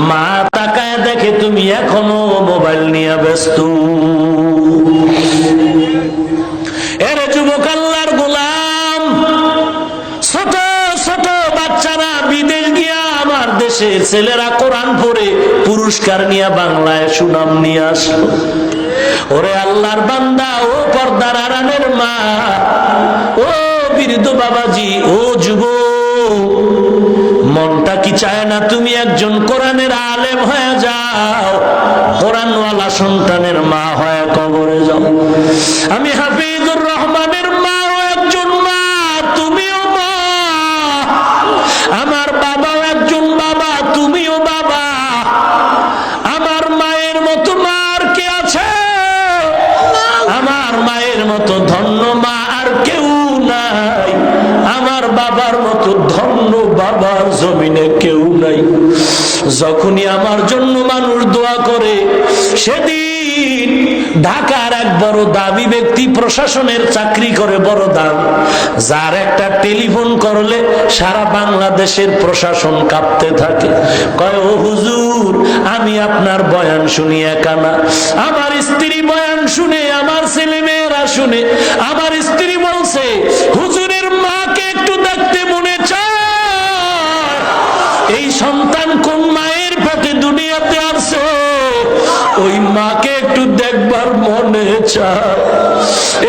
মা তাকায় দেখে তুমি এখনো মোবাইল নিয়ে ব্যস্ত। এরে যুবক আল্লাহর গোলাম, ছোট ছোট বাচ্চারা বিদেশ গিয়া আমার দেশের ছেলেরা কোরআন পড়ে পুরস্কার নিয়ে বাংলায় সুনাম নিয়ে আসলো। ওরে আল্লাহর বান্দা, ও পর্দার আড়ালের মা, ও বৃদ্ধ বাবাজি, ও যুবক, মনটা কি চায় না তুমি একজন কোরআনের আলেম হয়ে যাও, কোরআনওয়ালা সন্তানের মা হয়ে কবরে যাও? আমি হাফিজুর রহমানের মা, একজন মা, তুমিও মা। আমার বাবাও একজন বাবা, তুমিও বাবা। আমার মায়ের মতো মা আর কে আছে? আমার মায়ের মতো ধন্য মা আর কেউ নাই। আমার বাবার মতো ধন্য বাবা জমিনে কেউ নাই। যখনই আমার জন্য মানুষ দোয়া করে, সেদিন ঢাকার এক বড় দামি ব্যক্তি, প্রশাসনের চাকরি করে, বড় দাম, যার একটা টেলিফোন করলে সারা বাংলাদেশের প্রশাসন কাঁপতে থাকে। কয়, ও হুজুর, আমি আপনার বয়ান শুনি একা না, আমার স্ত্রী বয়ান শুনে, আমার ছেলে মেয়েরা শুনে। আমার স্ত্রী বলছে, হুজুরের মাকে একটু দেখতে মনে চায়। এই সন্তান কোন মায়ের পেটে দুনিয়াতে আসছে, ওই মাকে একটু দেখবার মনে চায়।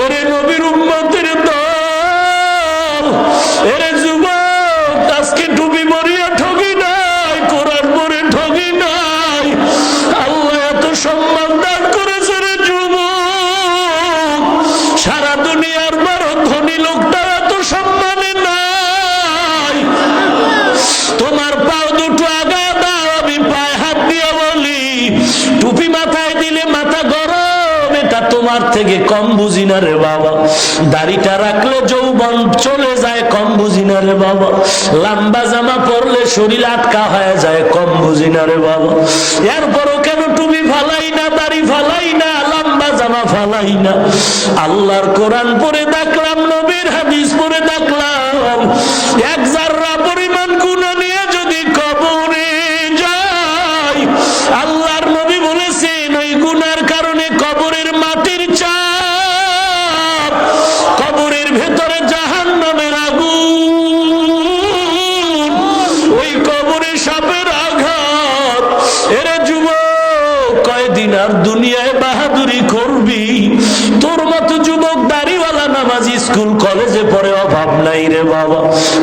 এরে নবীর উম্মতের দল, এরে যুবক, আজকে টুপি মরিয়া ঠগি নাই, কোরআন পড়ে ঠগি নাই। আল্লাহ এত সম্মান দান করেছে রে যুবক, সারা দুনিয়ার বড় ধনী লোকটা এত সম্মানে নাই। তোমার পাও দুটো আগা দাও, আমি পায়ে হাত দিয়ে বলি, টুপি মাথায় দিলে মাথা গরম, এটা তোমার থেকে কম বুঝি না রে বাবা। দাড়িটা রাখলে যৌবন চলে যায়, কম বুঝি না রে বাবা। লম্বা জামা পরলে শরীর আটকা হয়ে যায়, কম বুঝি না রে বাবা। এরপরও কেন টুপি ফালাই না, দাড়ি ফালাই না, লম্বা জামা ফালাই না? আল্লাহর কোরআন পড়ে দেখলাম, নবীর হাদিস পড়ে দেখলাম, এক জাররা পরিমাণ গুনাহ নিয়ে যদি কবরে যাই, আল্লাহর নবী বলেছেন, ওই গুনার কারণে কবরের মাটির চাপ, কবরের ভেতরে জাহান্নামের আগুন, ওই কবরে সাপের আঘাত। এরে যুবক, কয়দিন আর দুনিয়ায় বাহাদুরি করবি? তোর মতো যুবক দাড়িওয়ালা নামাজি স্কুল কলেজে পড়ে অভাব নাই রে বাবা।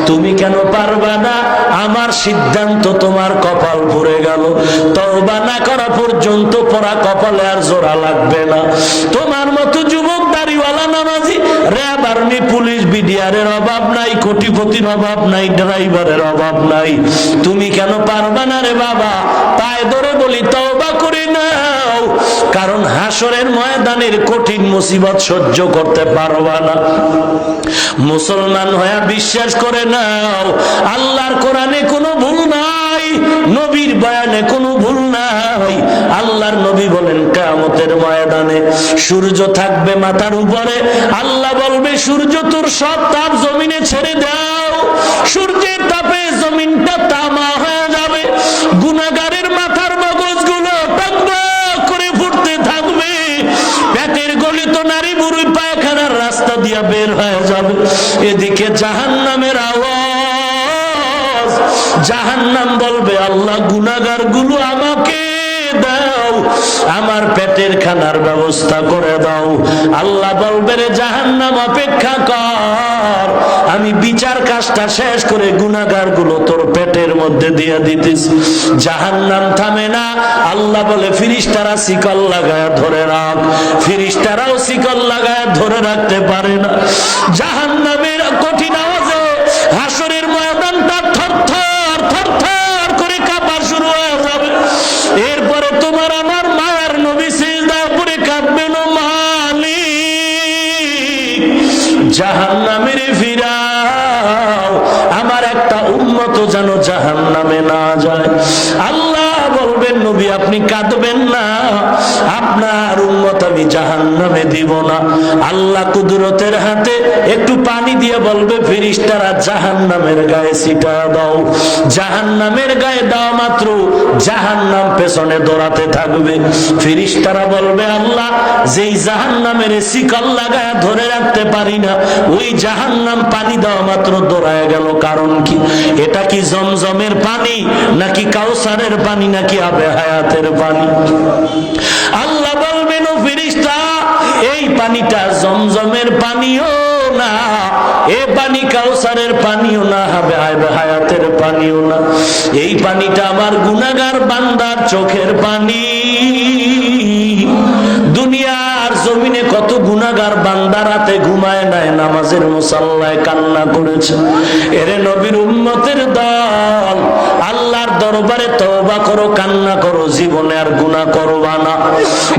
তুমি কেন পারবা না? আমার সিদ্ধান্ত, তোমার কপাল পুড়ে গেল। তওবা না করা পর্যন্ত পড়া কপালে আর জোড়া লাগবে না। তোমার মতো যুবক দাড়িওয়ালা নামাজি, র্যাব, আর্মি, পুলিশ, বিডিআরের অভাব নাই, কোটিপতির অভাব নাই, ড্রাইভারের অভাব নাই। তুমি কেন পারবা না রে বাবা? পায়ে ধরে বলি, তওবা করে নাও, কারণ হাসরের ময়দানের কঠিন মুসিবত সহ্য করতে পারবা না। মুসলমান হয়ে বিশ্বাস করে নাও, আল্লাহর কোরআনে কোনো ভুল নাই, নবীর বয়ানে কোনো ভুল নাই। আল্লাহর নবী বলেন, কিয়ামতের ময়দানে সূর্য থাকবে মাথার উপরে, আল্লাহ বলবে, সূর্য তোর সব তাপ জমিনে ছেড়ে দাও। সূর্যের তাপে জমিনটা তামা হয়ে যাবে, গুনাহগারের মাথার মগজগুলো টকবক করে ফুটতে থাকবে, পেটের গলিত নারী বুড়ি পায়খানার রাস্তা দিয়া বের হয়ে যাবে। এদিকে জাহান্নামের আওয়াজ, জাহান্নাম বলবে, আল্লাহ, গুনাহগার গুলো আমাকে দাও, আমার পেটের খানার ব্যবস্থা করে দাও। আল্লাহ বলবে, রে জাহান্নাম, অপেক্ষা কর, আমি বিচার কাজটা শেষ করে গুনাহগার গুলো তোর পেটের মধ্যে দিয়ে দিতেছি। জাহান্নাম থামে না। আল্লাহ বলে, ফিরিস্তারা শিকল লাগায় ধরে রাখ। ফিরিস্তারাও শিকল লাগায় ধরে রাখতে পারে না। জাহান্নামের কঠিন আওয়াজে হাসরের ময়দানটা থরথর থরথর করে কাঁপা শুরু হয়ে যাবে। এরপরে তোমার আমার মায়ের নবী সিজদা করে কাঁদবেন, ও মা, জাহান্নামে ফিরাও, আমার একটা উম্মত যেন জাহান্নামে না যায়। আল্লাহ বলবেন নবী আপনি কাঁদবেন না, আপনার উম্মত আমি জাহান্নামে দিব না। আল্লাহ কুদরতের হাতে একটু পানি দিয়ে বলবে ফেরেশতারা জাহান্নামের গায়ে ছিটা দাও। জাহান্নামের গায়ে দেওয়া মাত্র জাহান্নাম পেছনে দৌড়াতে থাকবে। ফেরেশতারা বলবে আল্লাহ যেই জাহান্নামের শিকল লাগায় ধরে রাখতে পারি না, ওই জাহান্নাম পানি দেওয়া মাত্র দৌড়ায় গেল, কারণ কি? এটা কি জমজমের পানি নাকি কাউসারের পানি নাকি আবে হায়াতের পানি? আল্লাহ বলবেন ও ফেরেশতা এই পানিটা জমজমের পানিও না, এ পানি কাউসারের পানিও না, হবে হায়াতের পানিও না। এই পানিটা আমার গুনাহগার বান্দার চোখের পানি। দুনিয়ার জমিনে কত গুনাহগার বান্দা রাতে ঘুমায় নাই, নামাজের মুসাল্লায় কান্না করেছে। এরে নবীর উম্মতের দল, আল্লাহর দরবারে তওবা করো, কান্না করো, জীবনে আর গুনাহ করবা না।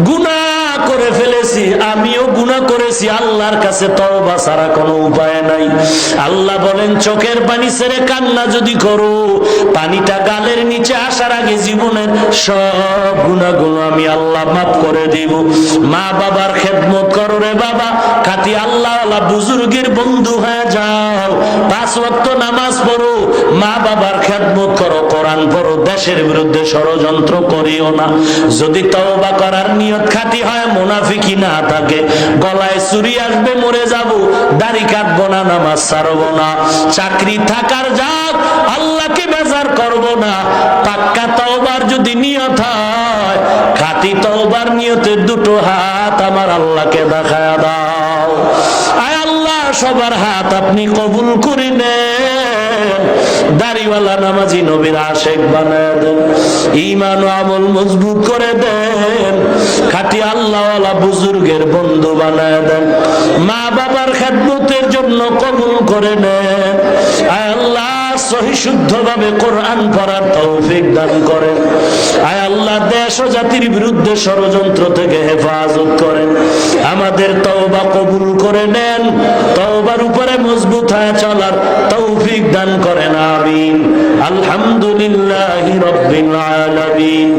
গুনাহ করে ফেলেছি, আমিও গুনাহ করেছি, আল্লাহর কাছে তওবা ছাড়া কোনো উপায় নাই। আল্লাহ বলেন চোখের পানি ছেড়ে কান্না যদি করো, পানিটা গালের নিচে আসার আগে জীবনের সব গুনাহগুলো আমি আল্লাহ মাফ করে দিব। মা বাবার খেদমত করো রে বাবা, খাঁটি আল্লাহওয়ালা বুজুর্গের বন্ধু হয়ে যাও, 5 ওয়াক্ত নামাজ পড়ো, মা বাবার খেদমত করো, কোরআন পড়ো, দেশের বিরুদ্ধে ষড়যন্ত্র করিও না। যদি তওবা করার নিয়ত খাঁটি হয়, মুনাফিকি না থাকে, গলায় চুরি আসবে মরে যাব, দাড়ি কাটবো না, নামাজ ছাড়বো না, চাকরি থাকার যাক, আল্লাহকে বেজার করব না, পাক্কা তওবার যদি নিয়ত হয়, খাঁটি তওবার নিয়তের দুটো হাত আমার আল্লাহকে দেখায়া দাও। আয় আল্লাহ সবার হাত আপনি কবুল করে নেন, দাড়িওয়ালা নামাজি নবীর আশেক বানায় দেন, ঈমান ও আমল মজবুত করে দেন, খাঁটি আল্লাহওয়ালা বুজুর্গের বন্ধু বানায় দেন, মা বাবার খেদমতের জন্য কবুল করে নেন। আয় আল্লাহ সহি শুদ্ধভাবে কোরআন পড়ার তৌফিক দান করেন। আয় আল্লাহ দেশ ও জাতির বিরুদ্ধে ষড়যন্ত্র থেকে হেফাজত করেন। আমাদের তওবা কবুল করে নেন, তওবার উপরে মজবুত হয়ে চলার তৌফিক দান করেন, আমিন। আলহামদুলিল্লাহি রাব্বিল আলামিন,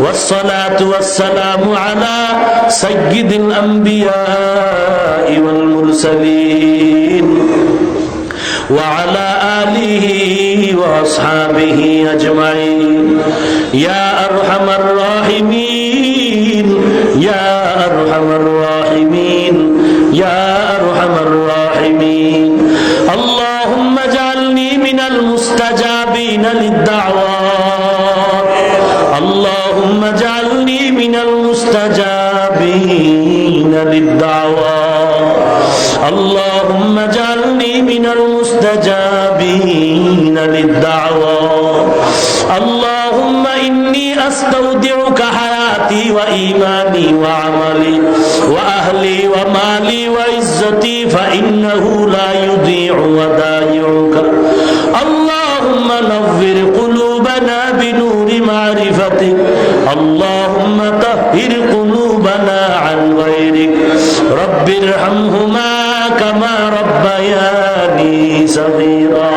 ওয়াসসালাতু ওয়াসসালামু আলা সাইয়্যিদিল আমবিয়া ওয়াল মুরসালিন وعلى آله وأصحابه أجمعين يا أرحم الراحمين يا أرحم الراحمين يا أرحم الراحمين اللهم اجعلني من المستجابين للدعوات اللهم اجعلني من المستجابين للدعوات اللهم اجعلني من المستجابين للدعوات اللهم إني أستودعك حياتي وإيماني وعملي وأهلي ومالي وعزتي فإنه لا يضيع ودائعك اللهم نور قلوبنا بنور معرفتك اللهم طهر قلوبنا عن غيرك رب ارحمهما كما ربياني صغيرا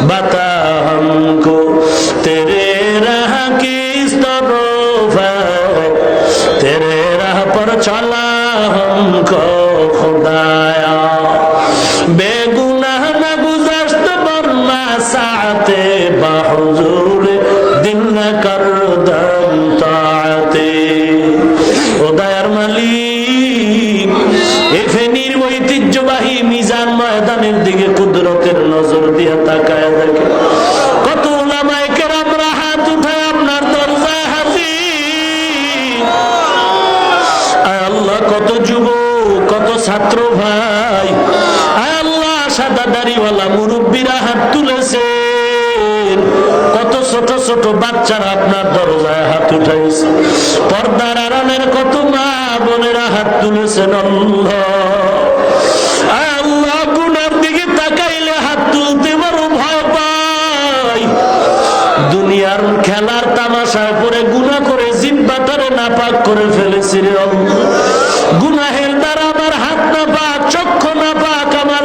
बता हमको तेरे राह की तरफ तेरे राह पर चला हमको खुदाया बेगुनाह न गुज़श्त बरमा साते बाहुजूर दिल न कर दम ताते ओ दयार मालिक ए फेनीर ঐতিহ্যবাহী মিজান ময়দানের দিকে কুদরতের নজর দিয়ে তাকায় দেখে কত উলামায়ে কেরামরা হাত উঠায় আপনার দরজায় হাজির আয় আল্লাহ কত যুবক কত ছাত্র ভাই আয় আল্লাহ সাদা দাড়িওয়ালা মুরব্বিরা হাত তুলেছেন কত ছোট ছোট বাচ্চারা আপনার দরজায় হাত উঠাইছে পর্দার আড়ালের কত মা বোনেরা হাত তুলেছেন আল্লাহ আল্লাহ গুনার দিকে তাকাইলে হাত তুলতে বড় ভয় পাই দুনিয়ার খেলার তামাশায় পড়ে গুনাহ করে জিহ্বাটারে নাপাক করে ফেলেছি রে আল্লাহ গুনাহের দ্বারা আমার হাত নাপাক চক্ষু নাপাক আমার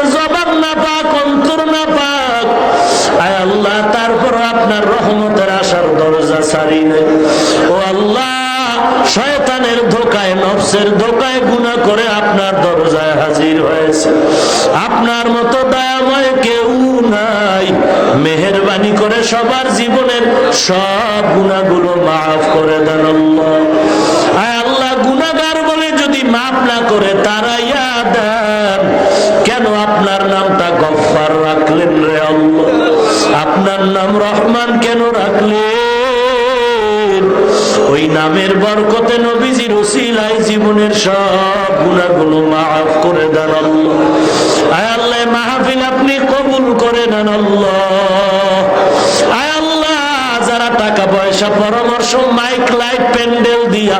শয়তানের ধোকায়, নফসের ধোকায় গুনাহ করে আপনার দরজায় হাজির হয়েছে। আপনার মতো দয়াময় কেউ নাই। মেহেরবানি করে সবার জীবনের সব গুনাহগুলো মাফ করে দেন আল্লাহ। আয় আল্লাহ, গুনাহগার বলে যদি মাফ না করে তারাইয়া দেন, কেন আপনার নামটা গফফার রাখলেন রে আল্লাহ? আপনার নাম রহমান কেন রাখলেন? ওই নামের বরকতে নবীজির ওসিলায় জীবনের সব গুনাহগুলো মাফ করে দেন আল্লাহ। আয় আল্লাহ, মাহফিল আপনি কবুল করে নেন আল্লাহ। আয় আল্লাহ, যারা টাকা পয়সা, পরামর্শ, মাইক, লাইট, প্যান্ডেল দিয়া,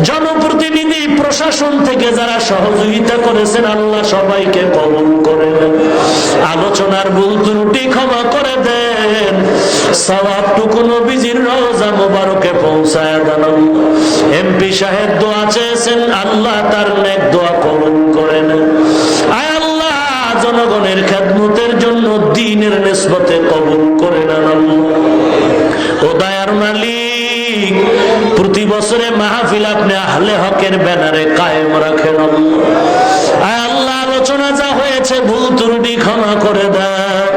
জনপ্রতিনিধি, প্রশাসন থেকে যারা সহযোগিতা করেছেন আল্লাহ সবাইকে কবুল করে নেন। আলোচনার ভুল ত্রুটি ক্ষমা করে দেন। সওয়াবটুকু নবীজির রওজা মোবারকে পৌঁছায় দেন। এমপি সাহেব দোয়া চেয়েছেন, আল্লাহ তার নেক দোয়া কবুল করে নেন। আয় আল্লাহ, জনগণের খেদমতের জন্য দ্বীনের নিসবতে কবুল করে নেন আল্লাহ। ও দয়ার মালিক, প্রতি বছরে মাহফিল আপনি আহলে হকের ব্যানারে কায়েম রাখেন আল্লাহ। আয় আল্লাহ, আলোচনা যা হয়েছে ভুল ত্রুটি ক্ষমা করে দেন।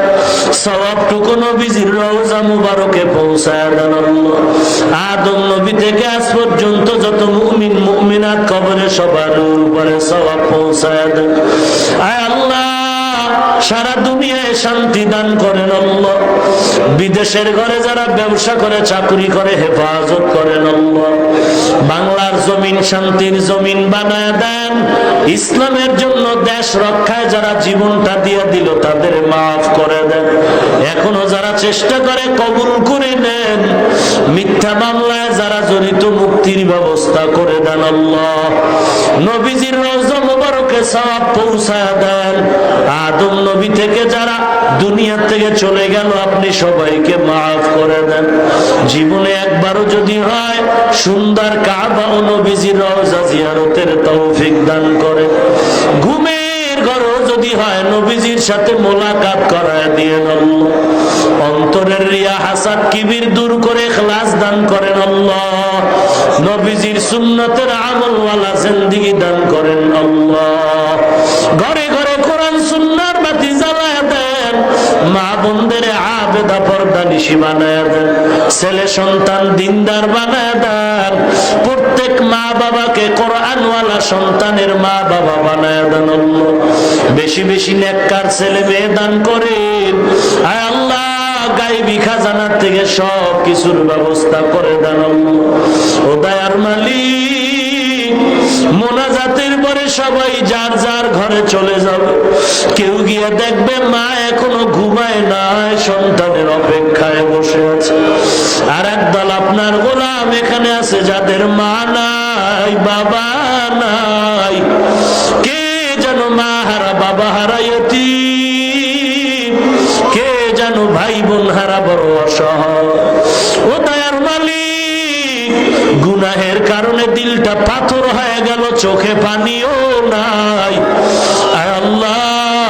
সওয়াবটুকু নবীজির রওজা মুবারকে পৌঁছায় দেন আল্লাহ। আদম নবী থেকে আজ পর্যন্ত যত মুমিন মুমিনাত কবরে সবার উপরে সওয়াব পৌঁছায় দেন। আয় আল্লাহ, সারা দুনিয়ায় শান্তি দান করেন আল্লাহ। বিদেশের ঘরে যারা ব্যবসা করে, চাকরি করে, হেফাজত করেন আল্লাহ। বাংলার জমিন শান্তির জমিন বানায় দেন। ইসলামের জন্য দেশ রক্ষায় যারা জীবনটা দিয়ে দিল তাদের মাফ করে দেন। এখনো যারা চেষ্টা করে কবুল করে নেন। মিথ্যা মামলায় যারা জড়িত মুক্তির ব্যবস্থা করে দেন আল্লাহ। নবীজির রওজা মোবারকে সওয়াব পৌঁছায় দেন। আদম নবী থেকে যারা দুনিয়া থেকে চলে গেল আপনি সবাইকে মাফ করে দেন। জীবনে একবারও যদি হয় সুন্দর কাবা ও নবীজির রওজা জিয়ারতের তৌফিক দান করে। ঘুমের ঘরও যদি হয় নবীজির সাথে মোলাকাত করায় দিয়ে আল্লাহ। অন্তরের রিয়া, হাসাদ, কিবির দূর করে ইখলাস দান করেন আল্লাহ। নবীজির সুন্নতের আমলওয়ালা জিন্দেগি দান করেন আল্লাহ। ঘরে ঘরে কোরআন সুন্নাহর বাতি জ্বালায় দেন। মা বোনদের আবেদা পর্দানিশী বানায় দেন। ছেলে সন্তান দিনদার বানায় দেন। প্রত্যেক মা বাবাকে কোরআনওয়ালা সন্তানের মা বাবা বানায় দেন আল্লাহ। বেশি বেশি নেককার ছেলে মেয়ে দান করেন। আয় আল্লাহ, গায়বী খাজানার থেকে সব কিছুর ব্যবস্থা করে দেন আল্লাহ। ও দয়ার মালিক, মোনাজাতের পরে সবাই যার যার ঘরে চলে যাবে। কেউ গিয়ে দেখবে মা এখনো ঘুমায় নাই, সন্তানের অপেক্ষায় বসে আছে। আর একদল আপনার গোলাম এখানে আছে যাদের মা নাই, বাবা নাই। কে যেন মা হারা, বাবা হারা, ইয়তীম। কে যেন ভাই বোন হারা, বড় অসহায়। ও দয়ার মালিক, গুনাহের কারণে দিলটা পাথর হয়ে গেল, চোখে পানিও নাই। আয় আল্লাহ,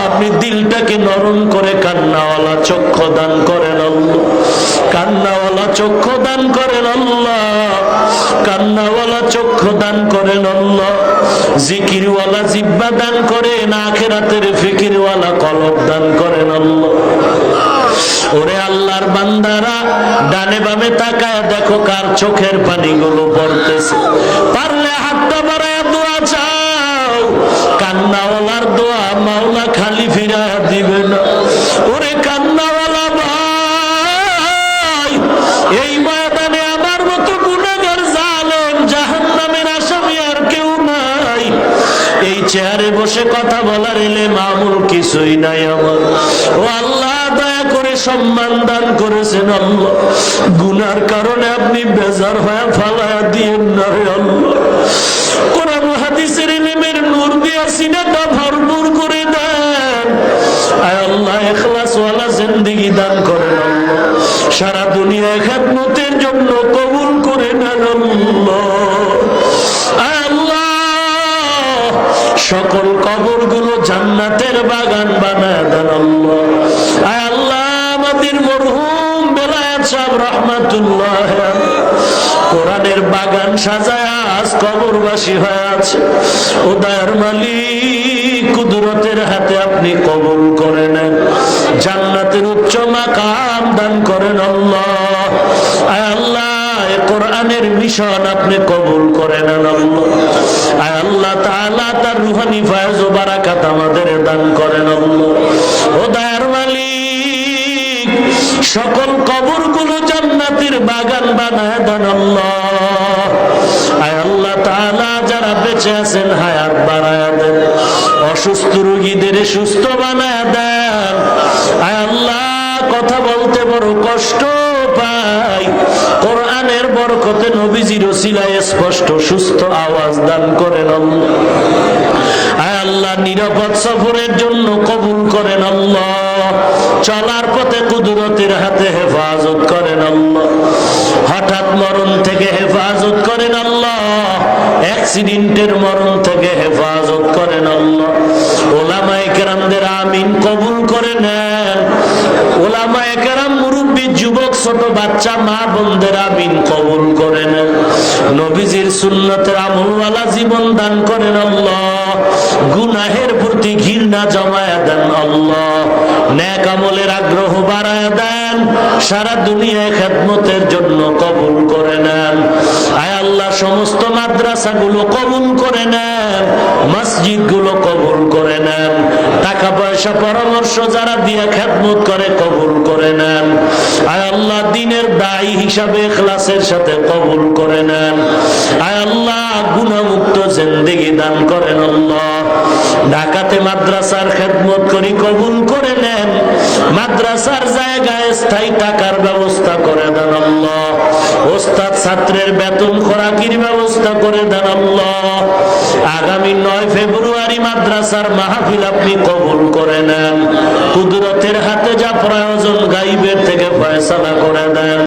আপনি দিলটাকে নরম করে কান্নাওয়ালা চক্ষু দান করেন আল্লাহ। কান্নাওয়ালা চক্ষু দান করেন আল্লাহ। কান্নাওয়ালা চক্ষু দান করেন আল্লাহ। জিকিরওয়ালা জিহ্বা দান করেন। আখিরাতের ফিকিরওয়ালা কলব দান করেন আল্লাহ। ওরে আল্লাহর বান্দারা, ডানে বামে তাকায় দেখো কার চোখের পানিগুলো পড়তেছে। পারলে হাতটা বাড়ায় দোয়া চাও। কান্নাওয়ালার দোয়া মাওলা খালি ফিরায় দিবে না। ওরে কান্নাওয়ালা ভাই, এই ময়দানে আমার মতো গুনাহগার, জালেম, জাহান্নামের আসামি আর কেউ নাই। এই চেয়ারে বসে কথা বলার এলে মামুল কিছুই নাই আমার। ও আল্লাহ, দয়া করে সম্মান দান করেছেন আল্লাহ। গুনার কারণে আপনি বেজার হয়ে ফালায়া দিয়েন না রে আল্লাহ। কোরআন হাদিসের ইলমের নূর দিয়ে সিনাটা ভরপুর করে দেন। আয় আল্লাহ, ইখলাসওয়ালা জিন্দেগি দান করেন আল্লাহ। সারা দুনিয়ায় খেদমতের জন্য কবুল করে নেন আল্লাহ। আয় আল্লাহ, সকল কবরগুলো জান্নাতের বাগান বানায় দেন আল্লাহ। আয় আল্লাহ, আমাদের মরহুম বেলায়েত সাহেব রহমাতুল্লাহ কোরআনের বাগান সাজায় আজ কবরবাসী হয়ে আছে। ও দয়ার মালিক, কুদরতের হাতে আপনি কবুল করে নেন, জান্নাতের উচ্চ মাকাম দান করেন আল্লাহ। আয় আল্লাহ, এই কোরআনের মিশন আপনি কবুল করে নেন আল্লাহ। আয় আল্লাহ তাআলা, তার রুহানি ফয়েজ ও বারাকাত আমাদের দান করেন আল্লাহ। ও দয়ার মালিক, সকল কবরগুলো জান্নাতের বাগান বানায় দেন আল্লাহ। আয় আল্লাহ তাআলা, যারা বেঁচে আছেন হায়াত বাড়ায় দেন, অসুস্থ রোগীদের সুস্থ বানায় দেন। আয় আল্লাহ, কথা বলতে বড় কষ্ট পাই, কোরআনের বরকতে নবীজির ওসিলায় স্পষ্ট সুস্থ আওয়াজ দান করেন আল্লাহ। আয় আল্লাহ, নিরাপদ সফরের জন্য কবুল করেন আল্লাহ। চলার পথে কুদরতের হাতে হেফাজত করেন আল্লাহ। হঠাৎ মরণ থেকে হেফাজত করেন আল্লাহ। অ্যাক্সিডেন্টের মরণ থেকে হেফাজত করেন আল্লাহ। ওলামায়ে কেরামদের আমিন কবুল করে নেন। ওলামায়ে কেরাম, মুরব্বী, যুবক, ছোট বাচ্চা, মা বোনদের আমিন কবুল করে নেন। নবীজির সুন্নতের আমলওয়ালা জীবন দান করেন আল্লাহ। গুনাহের প্রতি ঘৃণা জমায়া দেন আল্লাহ। নেক আমলের আগ্রহ বাড়ায়া দেন। সারা দুনিয়ায় খেদমতের জন্য কবুল করে নেন। আয় আল্লাহ, সমস্ত মাদ্রাসাগুলো কবুল করে নেন, মসজিদগুলো কবুল করে নেন। টাকা পয়সা পরামর্শ যারা দিয়ে খেদমত করে কবুল করে নেন। আয় আল্লাহ, দ্বীনের দায়ী হিসাবে ইখলাসের সাথে কবুল করে নেন। আয় আল্লাহ, গুনাহমুক্ত জিন্দেগি দান করেন আল্লাহ। ঢাকাতে মাদ্রাসার খেদমত করি, কবুল করে নেন। মাদ্রাসার জায়গায় স্থায়ী টাকার ব্যবস্থা করে দেন আল্লাহ। ওস্তাদ ছাত্রের বেতন খোরাকির ব্যবস্থা করে দেন আল্লাহ। আগামী 9 ফেব্রুয়ারি মাদ্রাসার মাহফিল আপনি কবুল করে নেন। কুদরতের হাতে যা প্রয়োজন গাইবের থেকে ফয়সালা করে দেন।